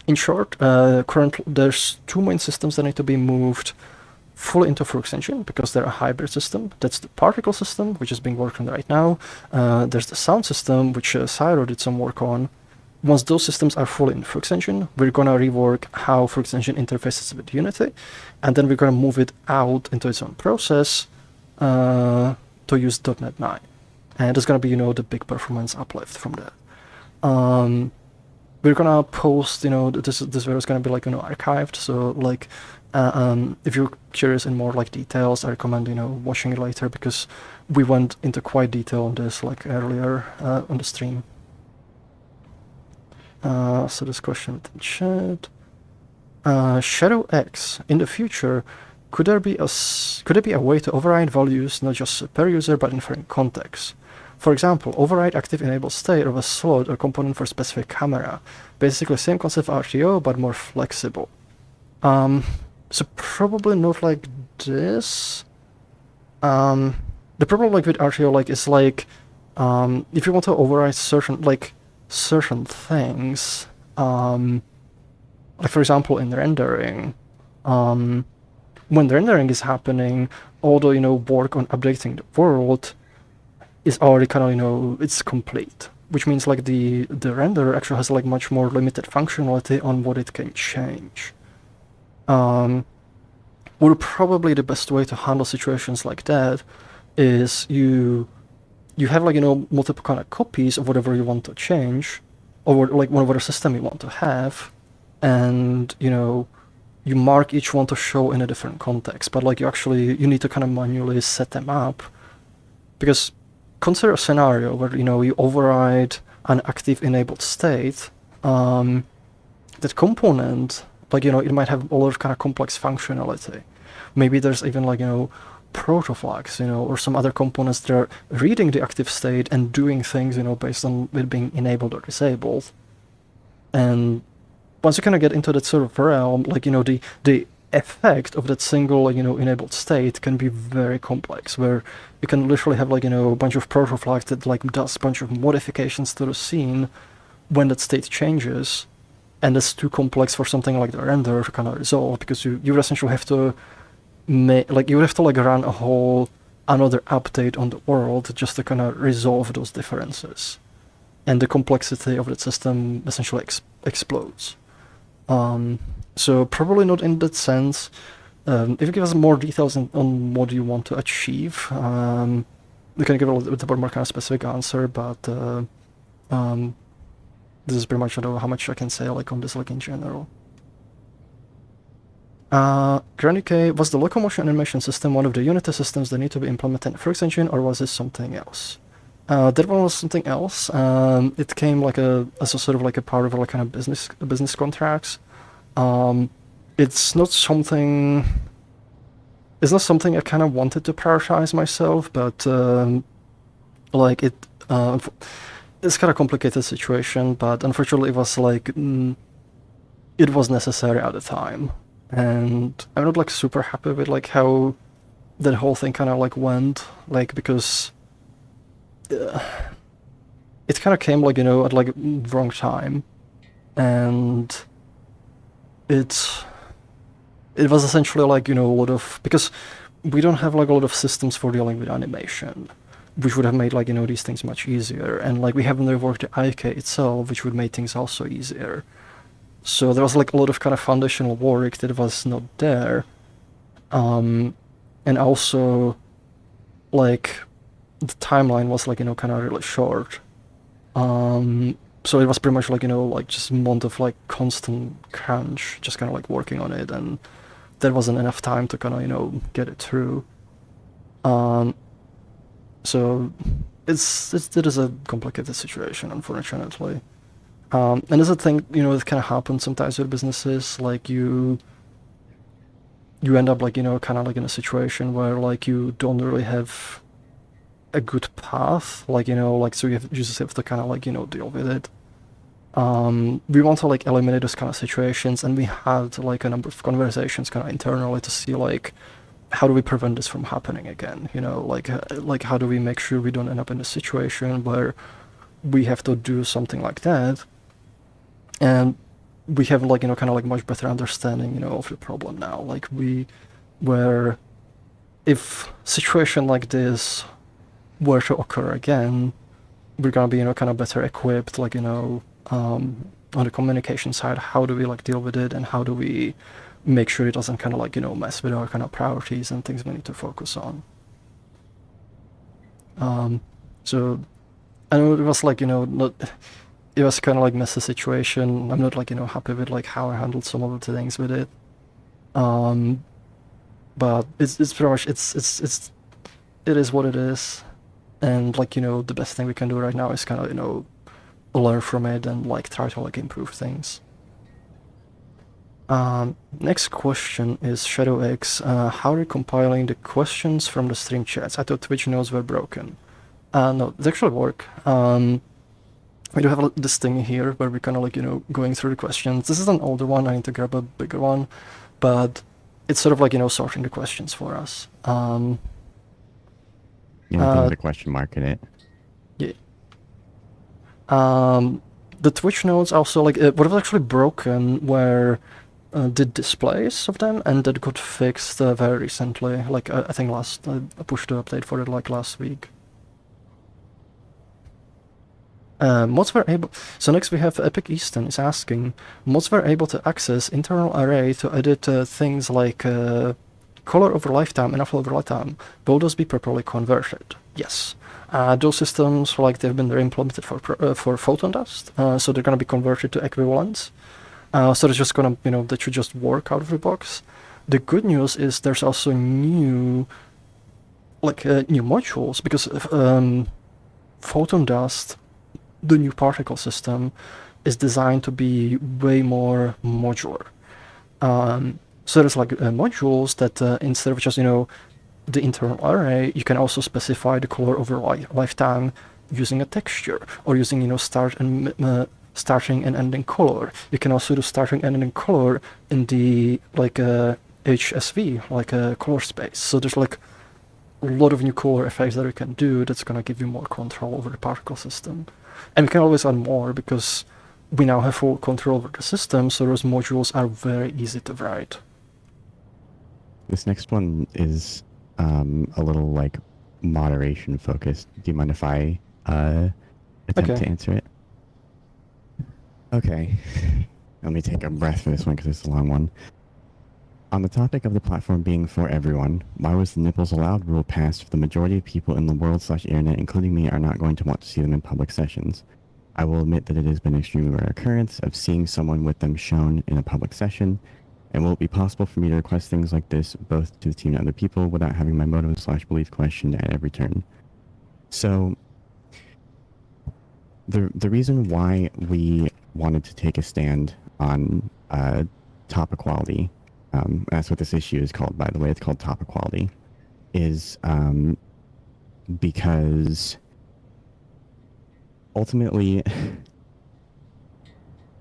In short, currently there's two main systems that need to be moved fully into Froox engine because they're a hybrid system. That's the particle system, which is being worked on right now. There's the sound system, which Cyro did some work on. Once those systems are fully in Froox engine, we're gonna rework how Froox engine interfaces with Unity, and then we're gonna move it out into its own process to use .NET 9. And there's gonna be, you know, the big performance uplift from that. We're gonna post, you know, this video is gonna be like, you know, archived, so like if you're curious in more like details, I recommend, you know, watching it later because we went into quite detail on this like earlier on the stream. So this question in chat. Shadow X, in the future, could there be a way to override values not just per user but inferring context? For example, override active enabled state of a slot or component for specific camera. Basically same concept of RTO but more flexible. So probably not like this. The problem like with RTO like is like if you want to override certain things, like for example in rendering, when the rendering is happening, all the, you know, work on updating the world is already kind of, you know, it's complete, which means like the renderer actually has like much more limited functionality on what it can change. Well, probably the best way to handle situations like that is you have like, you know, multiple kind of copies of whatever you want to change, or like whatever system you want to have, and, you know, you mark each one to show in a different context, but like you need to kind of manually set them up, because consider a scenario where, you know, you override an active enabled state, that component, like, you know, it might have all of kind of complex functionality. Maybe there's even like, you know, protoflags, you know, or some other components that are reading the active state and doing things, you know, based on it being enabled or disabled. And once you kind of get into that sort of realm, like, you know, the effect of that single, enabled state can be very complex, where you can literally have a bunch of protoflags that does a bunch of modifications to the scene when that state changes, and it's too complex for something like the render to kind of resolve, because you would essentially have to run a whole another update on the world just to kind of resolve those differences, and the complexity of the system essentially explodes. So probably not in that sense. If you give us more details on what you want to achieve, we can give a little bit more kind of specific answer, but this is pretty much how much I can say on this in general. Granny K, was the locomotion animation system one of the Unity systems that need to be implemented in Froox engine, or was this something else? That one was something else. It came as a sort of a part of kind of business contracts. It's not something I kind of wanted to prioritize myself, but it's kind of complicated situation. But unfortunately, it was it was necessary at the time, and I'm not super happy with how that whole thing kind of went, because it kind of came at wrong time, and it was essentially a lot of, because we don't have a lot of systems for dealing with animation, which would have made these things much easier, and we haven't reworked the IK itself, which would make things also easier. So there was a lot of kind of foundational work that was not there, and also the timeline was kind of really short. So it was pretty much just a month of constant crunch, just kind of working on it, and there wasn't enough time to kind of get it through. So it is a complicated situation, unfortunately. And there's a thing that kind of happens sometimes with businesses, you end up kind of in a situation where you don't really have a good path, so you just have to kind of deal with it. We want to eliminate those kind of situations, and we had a number of conversations kind of internally to see how do we prevent this from happening again, how do we make sure we don't end up in a situation where we have to do something like that, and we have kind of much better understanding of the problem now, where if situation like this were to occur again, we're gonna be kind of better equipped on the communication side. How do we deal with it, and how do we make sure it doesn't kind of mess with our kind of priorities and things we need to focus on. So I know it was not, it was kind of messy situation. I'm not happy with how I handled some of the things with it. But it's pretty much it is what it is. And the best thing we can do right now is kind of learn from it and try to improve things. Next question is Shadow X. How are you compiling the questions from the stream chats? I thought Twitch notes were broken. No, they actually work. We do have this thing here where we're kind of going through the questions. This is an older one. I need to grab a bigger one, but it's sort of sorting the questions for us.
There's a question mark in it.
Yeah. The Twitch nodes also what was actually broken were the displays of them, and that got fixed very recently. I think I pushed the update for it last week. Mods were able. So next we have Epic Easton is asking, mods were able to access internal array to edit things color over lifetime and offload over lifetime. Will those be properly converted? Yes. Those systems they've been implemented for photon dust, so they're gonna be converted to equivalents. So it's just gonna that should just work out of the box. The good news is there's also new new modules, because photon dust, the new particle system, is designed to be way more modular. So there's modules that instead of just the internal array, you can also specify the color over lifetime using a texture, or using starting and ending color. You can also do starting and ending color in the HSV, like a color space. So there's like a lot of new color effects that you can do that's gonna give you more control over the particle system. And we can always add more because we now have full control over the system, so those modules are very easy to write.
This next one is a little like moderation focused. Do you mind if I attempt to answer it? Okay. Let me take a breath for this one because it's a long one. On the topic of the platform being for everyone, why was the nipples allowed rule passed if the majority of people in the world/internet, including me, are not going to want to see them in public sessions? I will admit that it has been an extremely rare occurrence of seeing someone with them shown in a public session, and will it be possible for me to request things like this both to the team and other people without having my motive/belief questioned at every turn? So, the reason why we wanted to take a stand on top equality, that's what this issue is called, by the way, it's called top equality, is because ultimately,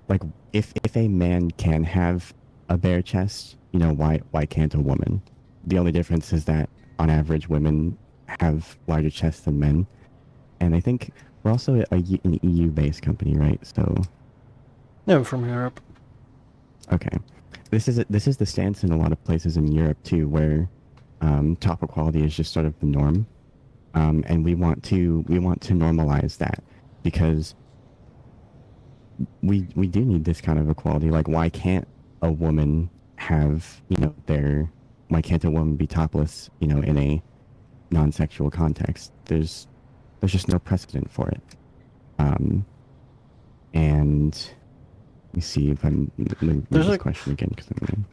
like, if a man can have a bare chest, you know, why can't a woman? The only difference is that on average women have larger chests than men, and I think we're also an EU-based company, right? So
no, from Europe.
Okay, this is the stance in a lot of places in Europe too, where top equality is just sort of the norm, and we want to normalize that because we do need this kind of equality. Like, why can't a woman have, you know, why can't a woman be topless, you know, in a non-sexual context? There's just no precedent for it. And let me see if I'm read this question again.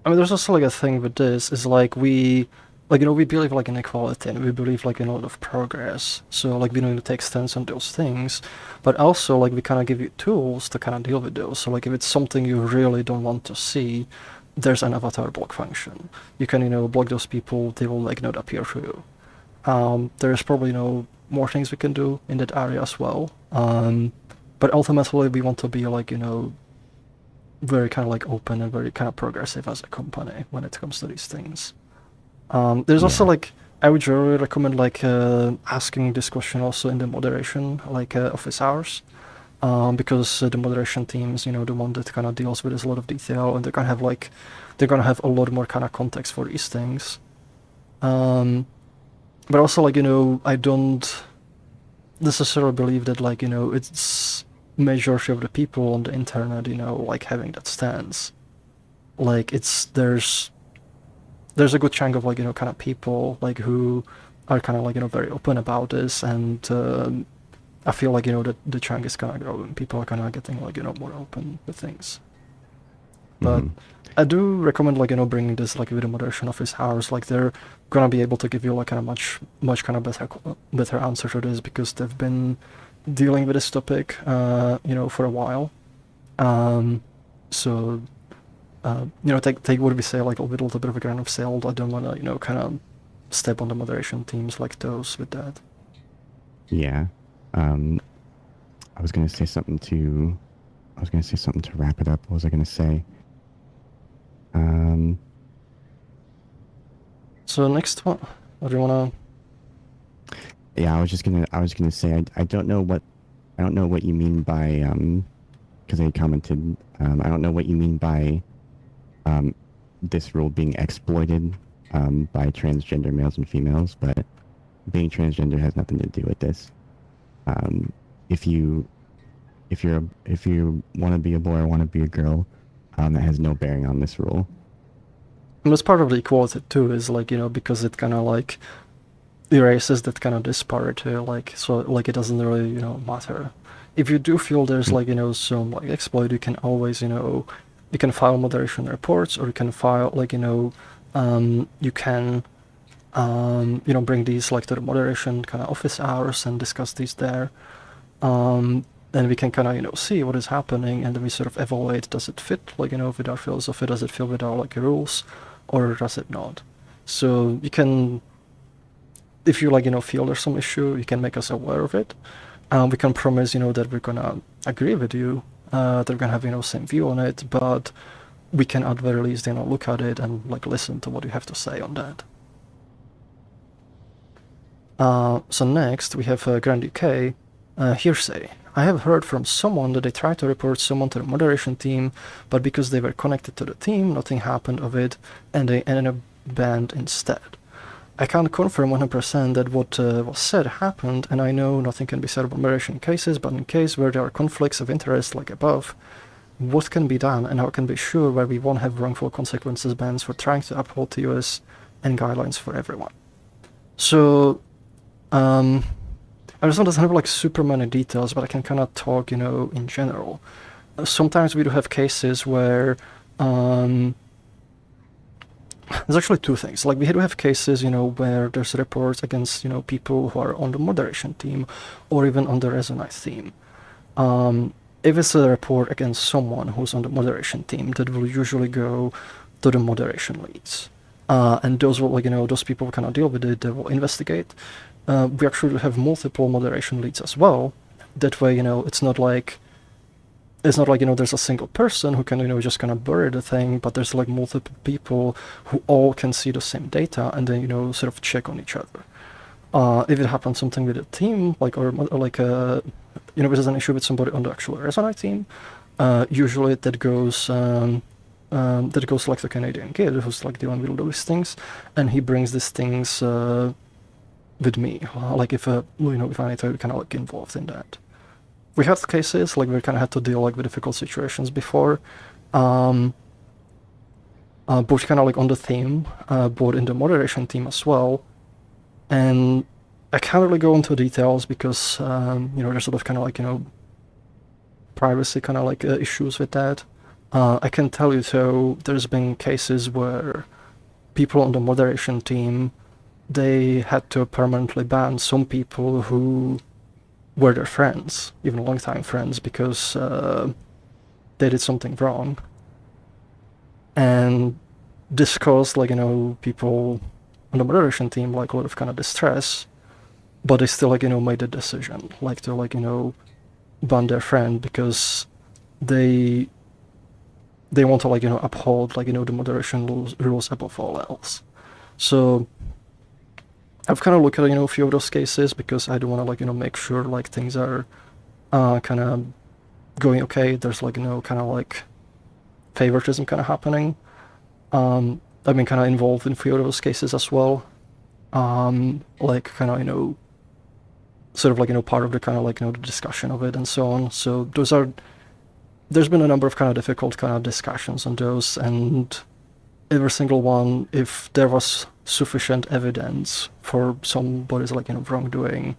I mean, there's also like a thing with this is like we believe like in equality and we believe like in a lot of progress. So like we don't need to take stance on those things, but also like we kind of give you tools to kind of deal with those. So like if it's something you really don't want to see, there's an avatar block function. You can, you know, block those people, they will like not appear for you. There's probably, you know, more things we can do in that area as well. But ultimately we want to be like, you know, very kind of like open and very kind of progressive as a company when it comes to these things. There's also like, I would really recommend like asking this question also in the moderation, like office hours, because the moderation teams, you know, the one that kind of deals with this a lot of detail, and they're gonna have a lot more kind of context for these things. But also like, you know, I don't necessarily believe that like, you know, it's majority of the people on the internet, you know, like having that stance. Like there's a good chunk of like, you know, kind of people like who are kind of like, you know, very open about this, and I feel like, you know, that the chunk is kind of growing. People are kind of getting like, you know, more open with things. But I do recommend like, you know, bringing this like with the moderation office hours. Like they're gonna be able to give you like kind of much kind of better answer to this because they've been dealing with this topic, you know, for a while. So, you know, take what we say like with a little bit of a grain of salt. I don't want to, you know, kind of step on the moderation teams like those with that.
Yeah. I was gonna say something to wrap it up. What was I gonna say?
So next one, what do you wanna?
Yeah, I was gonna say I don't know what you mean by because I commented. I don't know what you mean by this rule being exploited by transgender males and females, but being transgender has nothing to do with this. If you want to be a boy or want to be a girl, that has no bearing on this rule.
And that's part of the equality too, is like, you know, because it kind of like erases that kind of disparity, like, so like it doesn't really, you know, matter. If you do feel there's like, you know, some like exploit, you can always, you know, you can file moderation reports, or you can file like, you know, you can you know, bring these like to the moderation kind of office hours and discuss these there. Then we can kind of, you know, see what is happening, and then we sort of evaluate, does it fit like, you know, with our philosophy, does it fit with our like rules, or does it not? So you can, if you like, you know, feel there's some issue, you can make us aware of it. We can promise, you know, that we're gonna agree with you, that we're gonna have, you know, same view on it, but we can at very least, look at it and like listen to what you have to say on that. So next we have Grand UK, hearsay. I have heard from someone that they tried to report someone to the moderation team, but because they were connected to the team, nothing happened of it, and they ended up banned instead. I can't confirm 100% that what was said happened, and I know nothing can be said about moderation cases, but in case where there are conflicts of interest like above, what can be done and how can be sure where we won't have wrongful consequences bans for trying to uphold the US and guidelines for everyone. So, this one doesn't have like super many details, but I can kind of talk, in general. Sometimes we do have cases where there's actually two things. Like we do have cases, where there's reports against, people who are on the moderation team or even on the Resonite team. If it's a report against someone who's on the moderation team, that will usually go to the moderation leads. And those will, those people will kind of deal with it, they will investigate. We actually have multiple moderation leads as well. That way, it's not like, there's a single person who can, just kind of bury the thing, but there's like multiple people who all can see the same data and then, sort of check on each other. If it happens something with a team, if there's an issue with somebody on the actual Resonite team, usually that goes like the Canadian kid who's like dealing with those things, and he brings these things with me. Like if I need to kind of like involved in that. We had cases like we kind of had to deal like with difficult situations before, both kind of like on the team, both in the moderation team as well. And I can't really go into details because, there's sort of kind of like, privacy kind of like issues with that. I can tell you though, there's been cases where people on the moderation team, they had to permanently ban some people who were their friends, even long-time friends, because they did something wrong. And this caused, people on the moderation team, like, a lot of kind of distress, but they still, made the decision, to, ban their friend because they want to, uphold, the moderation rules above all else. So I've kind of looked at, a few of those cases because I do want to, make sure, things are kind of going okay. There's, no kind of, favoritism kind of happening. I've been kind of involved in a few of those cases as well. Kind of, sort of, part of the kind of, the discussion of it and so on. So there's been a number of kind of difficult kind of discussions on those, and every single one, if there was sufficient evidence for somebody's, wrongdoing,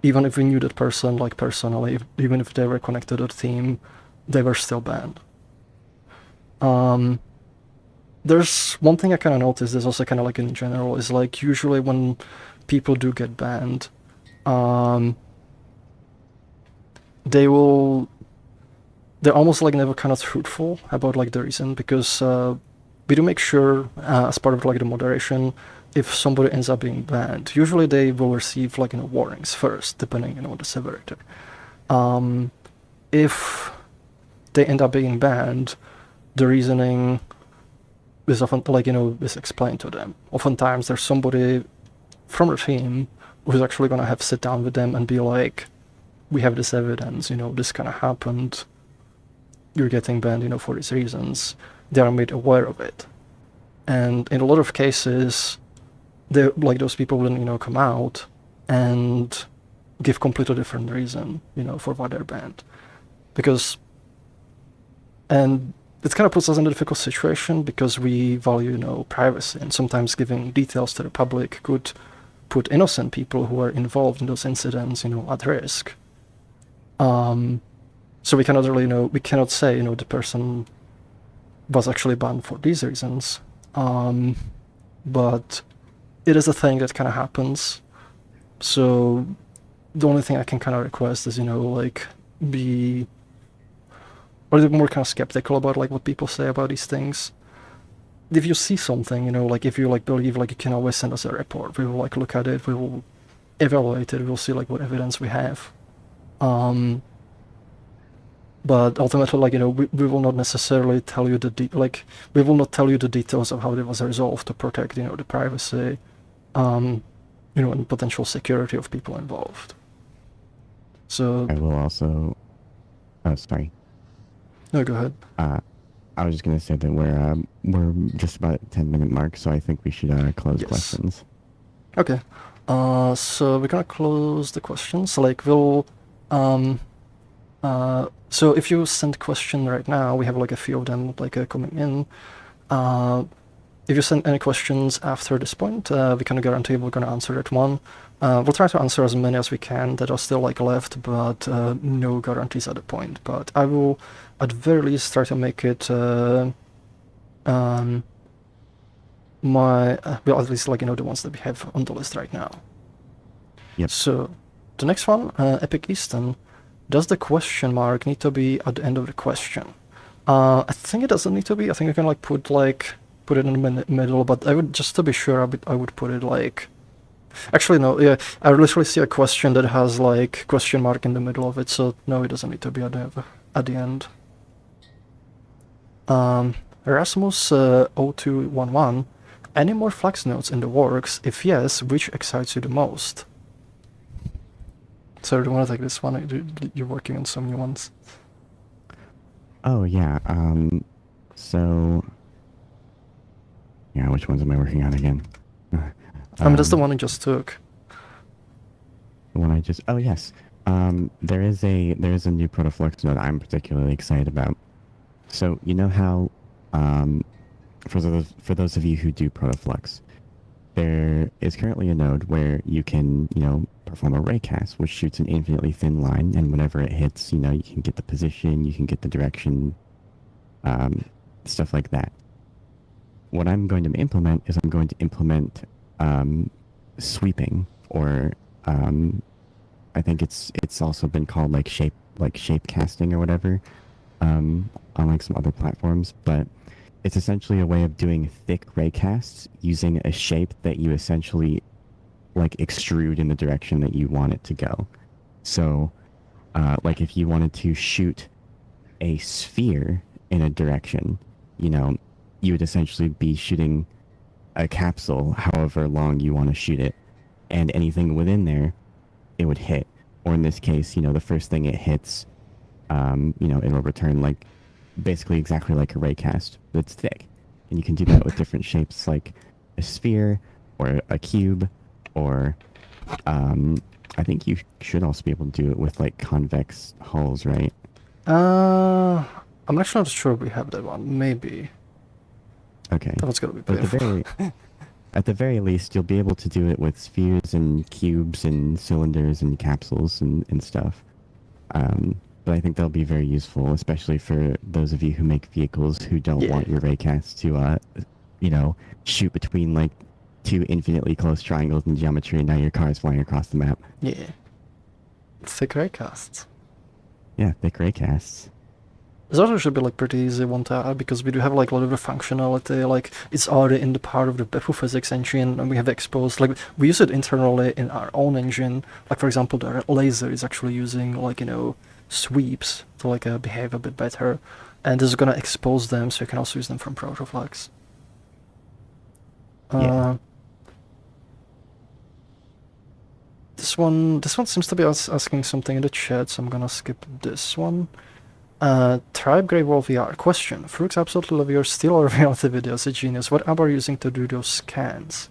even if we knew that person, personally, even if they were connected to the team, they were still banned. There's one thing I kind of noticed, is also kind of in general, is usually when people do get banned, they're almost never kind of truthful about the reason, because we do make sure as part of the moderation, if somebody ends up being banned, usually they will receive warnings first, depending on the severity. If they end up being banned, the reasoning is often is explained to them. Oftentimes there's somebody from the team who's actually gonna have sit down with them and be like, we have this evidence, this kind of happened, you're getting banned, for these reasons. They are made aware of it. And in a lot of cases, those people will, come out and give completely different reason, for why they're banned. And it kind of puts us in a difficult situation because we value, privacy, and sometimes giving details to the public could put innocent people who are involved in those incidents, at risk. So we cannot really, we cannot say, the person was actually banned for these reasons. But it is a thing that kind of happens. So the only thing I can kind of request is, be a little more kind of skeptical about what people say about these things. If you see something, if you believe, you can always send us a report. We will look at it, we will evaluate it, we'll see what evidence we have. but ultimately, like, we will not necessarily tell you we will not tell you the details of how it was resolved to protect, the privacy, and potential security of people involved. So
I will also. Oh, sorry.
no, go ahead.
I was just gonna say that we're just about at 10-minute mark, so I think we should close
Yes.
questions.
Okay. So we're gonna close the questions. Like we'll so if you send question right now, we have like a few of them like coming in. If you send any questions after this point, we can guarantee we're gonna answer that one. We'll try to answer as many as we can that are still like left, but no guarantees at the point. But I will at the very least try to make it well, at least like the ones that we have on the list right now.
Yep.
So the next one, Epic Easton, does the question mark need to be at the end of the question? I think it doesn't need to be. I think you can like put it in the middle, but I would, just to be sure, I would put it like, actually no, yeah, I literally see a question that has like question mark in the middle of it, so no, it doesn't need to be at the end. Erasmus 0211, any more flex nodes in the works? If yes, which excites you the most? So do you want to take this one? You're working on some new ones.
Oh yeah. So. Yeah, which ones am I working on again?
I mean, that's the one I just took.
The one I just. Oh yes. There is a new protoflux node I'm particularly excited about. So you know how, for those of you who do protoflux, there is currently a node where you can perform a raycast, which shoots an infinitely thin line, and whenever it hits, you can get the position, you can get the direction, stuff like that. What I'm going to implement is I'm going to implement sweeping, or I think it's also been called like shape casting or whatever, on like some other platforms, but it's essentially a way of doing thick raycasts using a shape that you essentially like extrude in the direction that you want it to go. So like if you wanted to shoot a sphere in a direction, you would essentially be shooting a capsule however long you want to shoot it, and anything within there, it would hit. Or in this case, the first thing it hits, it'll return like basically exactly like a raycast, but it's thick. And you can do that with different shapes like a sphere or a cube, or I think you should also be able to do it with like convex hulls, right?
I'm actually not sure we have that one. Maybe.
Okay.
That one's gonna be
But
painful.
at the very least, you'll be able to do it with spheres and cubes and cylinders and capsules and stuff. But I think they'll be very useful, especially for those of you who make vehicles who don't want your raycasts to, shoot between like two infinitely close triangles in geometry, and now your car is flying across the map.
Yeah. Thick raycasts.
Yeah, thick raycasts.
This also should be like pretty easy one to add, because we do have like a lot of the functionality, like it's already in the part of the Beppu physics engine, and we have exposed, like we use it internally in our own engine. Like for example, the laser is actually using like, sweeps to like behave a bit better, and this is gonna expose them, so you can also use them from protoflux.
Yeah.
This one seems to be asking something in the chat, so I'm gonna skip this one. Tribe Grey Wolf VR question. Froox absolutely love your still reality videos, a genius. What app are you using to do those scans?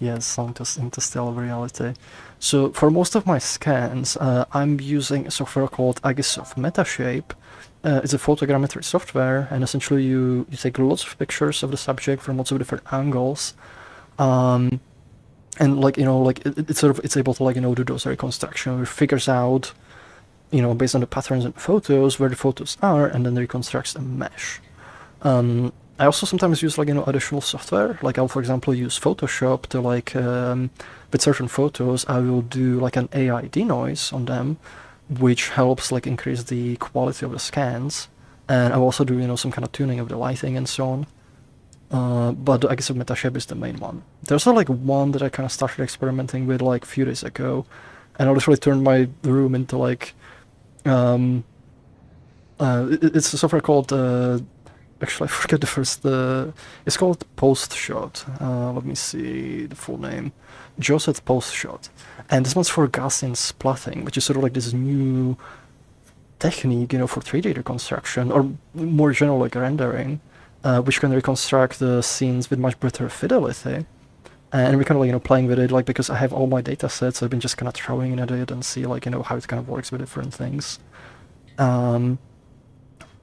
Yes, into still reality. So for most of my scans, I'm using a software called Agisoft Metashape. It's a photogrammetry software, and essentially you take lots of pictures of the subject from lots of different angles, and like it's able to do those reconstruction. It figures out, based on the patterns in photos, where the photos are, and then reconstructs a mesh. I also sometimes use additional software. Like I'll, for example, use Photoshop to with certain photos, I will do like an AI denoise on them, which helps increase the quality of the scans. And I'll also do some kind of tuning of the lighting and so on. But I guess Metashape is the main one. There's also one that I kind of started experimenting with a few days ago, and I literally turned my room into It's a software called, actually I forget the first, it's called PostShot. Let me see the full name. Joseph PostShot. And this one's for Gaussian splatting, which is sort of like this new technique, for 3D reconstruction, or more general like rendering, which can reconstruct the scenes with much better fidelity. And we're kind of playing with it, like, because I have all my data sets, I've been just kind of throwing at it and see like how it kind of works with different things.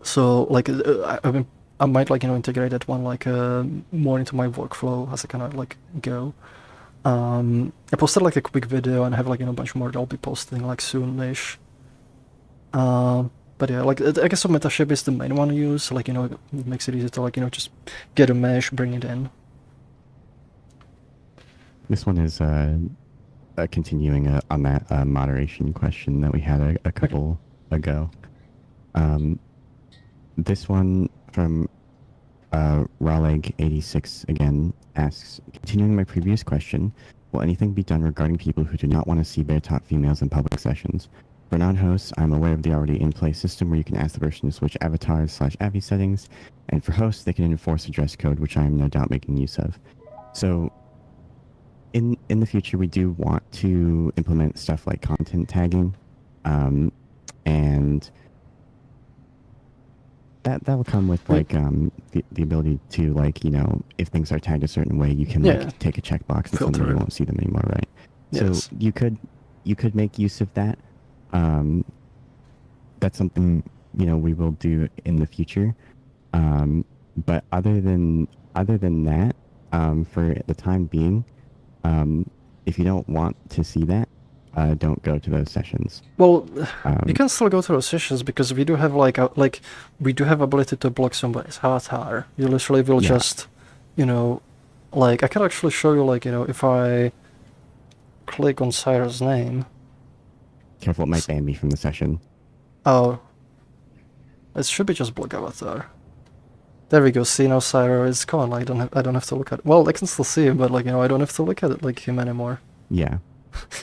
So like I might like integrate that one like more into my workflow as I kind of like go. I posted like a quick video and I have like a bunch more that I'll be posting like soonish. But yeah, like I guess Metaship is the main one I use. Like it makes it easy to like just get a mesh, bring it in.
This one is continuing on that moderation question that we had a couple ago. This one from Raleg86 again asks, continuing my previous question, will anything be done regarding people who do not want to see bare top females in public sessions? For non-hosts, I'm aware of the already in-place system where you can ask the person to switch avatars/avi settings, and for hosts, they can enforce a dress code, which I am no doubt making use of. So, in the future, we do want to implement stuff like content tagging, and that will come with like the ability to like if things are tagged a certain way, you can like take a checkbox and suddenly you won't see them anymore, right? Yes. So you could make use of that. That's something we will do in the future. But other than that, for the time being, if you don't want to see that, don't go to those sessions.
Well, you can still go to those sessions because we do have we do have ability to block somebody's avatar. You literally will just, like I can actually show you if I click on Cyrus' name.
Careful, it might ban me from the session.
Oh, it should be just block avatar. There we go. See now, Cyrus is gone. I don't have to look at it. Well, I can still see him, but I don't have to look at it like him anymore.
Yeah.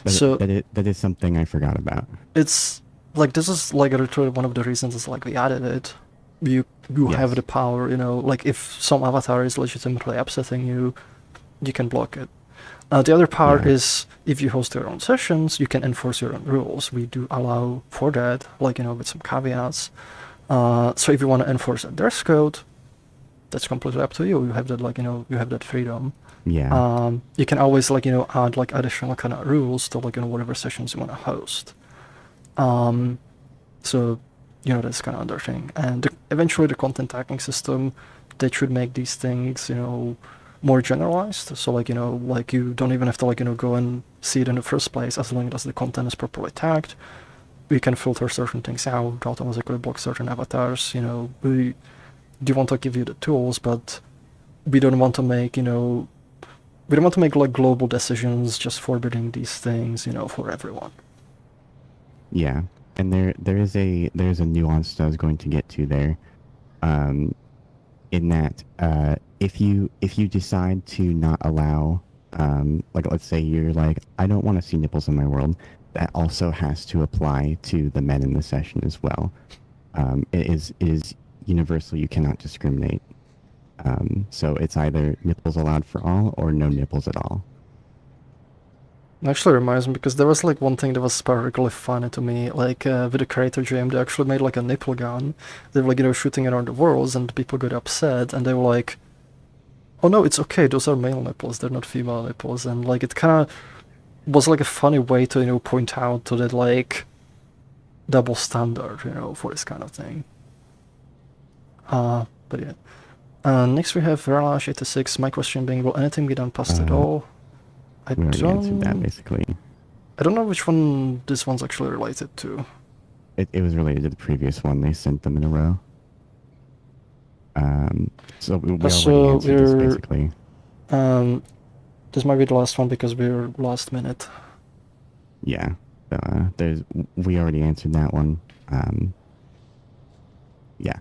So
that is something I forgot about.
It's like this is like literally one of the reasons is like we added it. You have the power, like if some avatar is legitimately upsetting you, you can block it. The other part is if you host your own sessions, you can enforce your own rules. We do allow for that, with some caveats. So if you want to enforce a dress code, that's completely up to you. You have that you have that freedom.
Yeah.
You can always add additional kind of rules to whatever sessions you want to host. So that's kind of other thing. And eventually the content tagging system, they should make these things more generalized. So you don't even have to go and see it in the first place as long as the content is properly tagged. We can filter certain things out, automatically block certain avatars. We do want to give you the tools, but we don't want to make we don't want to make global decisions just forbidding these things, for everyone.
Yeah, and there's a nuance that I was going to get to there, in that if you decide to not allow, let's say you're like, I don't want to see nipples in my world, that also has to apply to the men in the session as well. It is universal. You cannot discriminate. So it's either nipples allowed for all or no nipples at all.
It actually reminds me, because there was one thing that was particularly funny to me, with the creator GM, they actually made a nipple gun. They were shooting around the worlds and people got upset and they were like, oh no, it's okay, those are male nipples, they're not female nipples. And it kind of was a funny way to point out to that double standard, for this kind of thing. But yeah. Next we have Verlash86. My question being, will anything be done past at all?
We already answered that, basically.
I don't know which one this one's actually related to.
It was related to the previous one. They sent them in a row. So we already answered this, basically.
This might be the last one because we're last minute.
Yeah. We already answered that one. Yeah.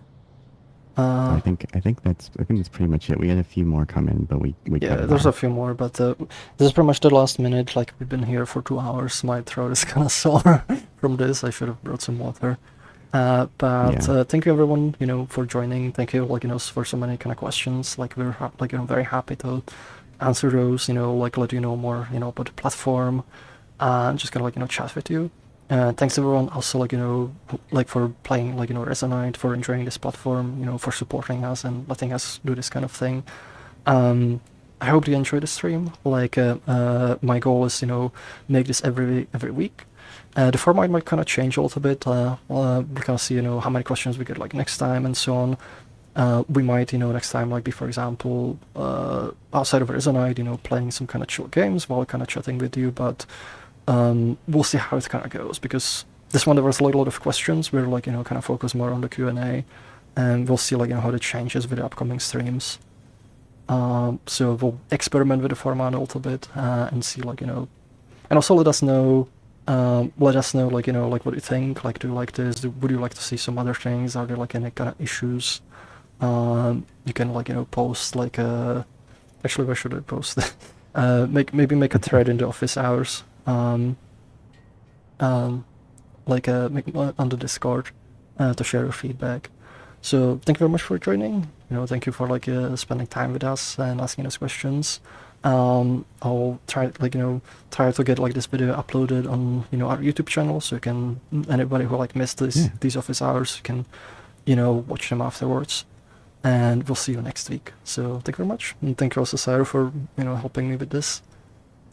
So I think that's pretty much it. We had a few more come in, but we
there's a few more, but this is pretty much the last minute. We've been here for 2 hours. My throat is kind of sore from this. I should have brought some water. But
Yeah.
thank you everyone, for joining. Thank you, for so many kind of questions. Like we're very happy to answer those. Let you know more, about the platform, and just kind of chat with you. Thanks everyone also for playing Resonite, for enjoying this platform, for supporting us and letting us do this kind of thing. I hope you enjoy the stream. My goal is make this every week. The format might kind of change a little bit. We kind of see how many questions we get next time and so on. We might next time be, for example, outside of Resonite, playing some kind of chill games while kind of chatting with you, but we'll see how it kind of goes, because this one there was a lot of questions. We're kind of focus more on the Q&A, and we'll see how it changes with the upcoming streams. So we'll experiment with the format a little bit, and see and also let us know what you think. Do you like this? Would you like to see some other things? Are there any kind of issues? You can post actually, where should I post? Maybe make a thread in the office hours. On the Discord, to share your feedback. So thank you very much for joining. Thank you for spending time with us and asking us questions. I'll try to get this video uploaded on our YouTube channel, so you can, anybody who missed these office hours can watch them afterwards. And we'll see you next week. So thank you very much, and thank you also, Sarah, for helping me with this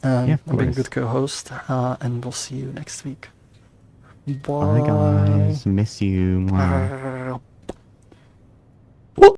and being a good co-host. And we'll see you next week. Bye.
Bye guys, miss you. Mwah.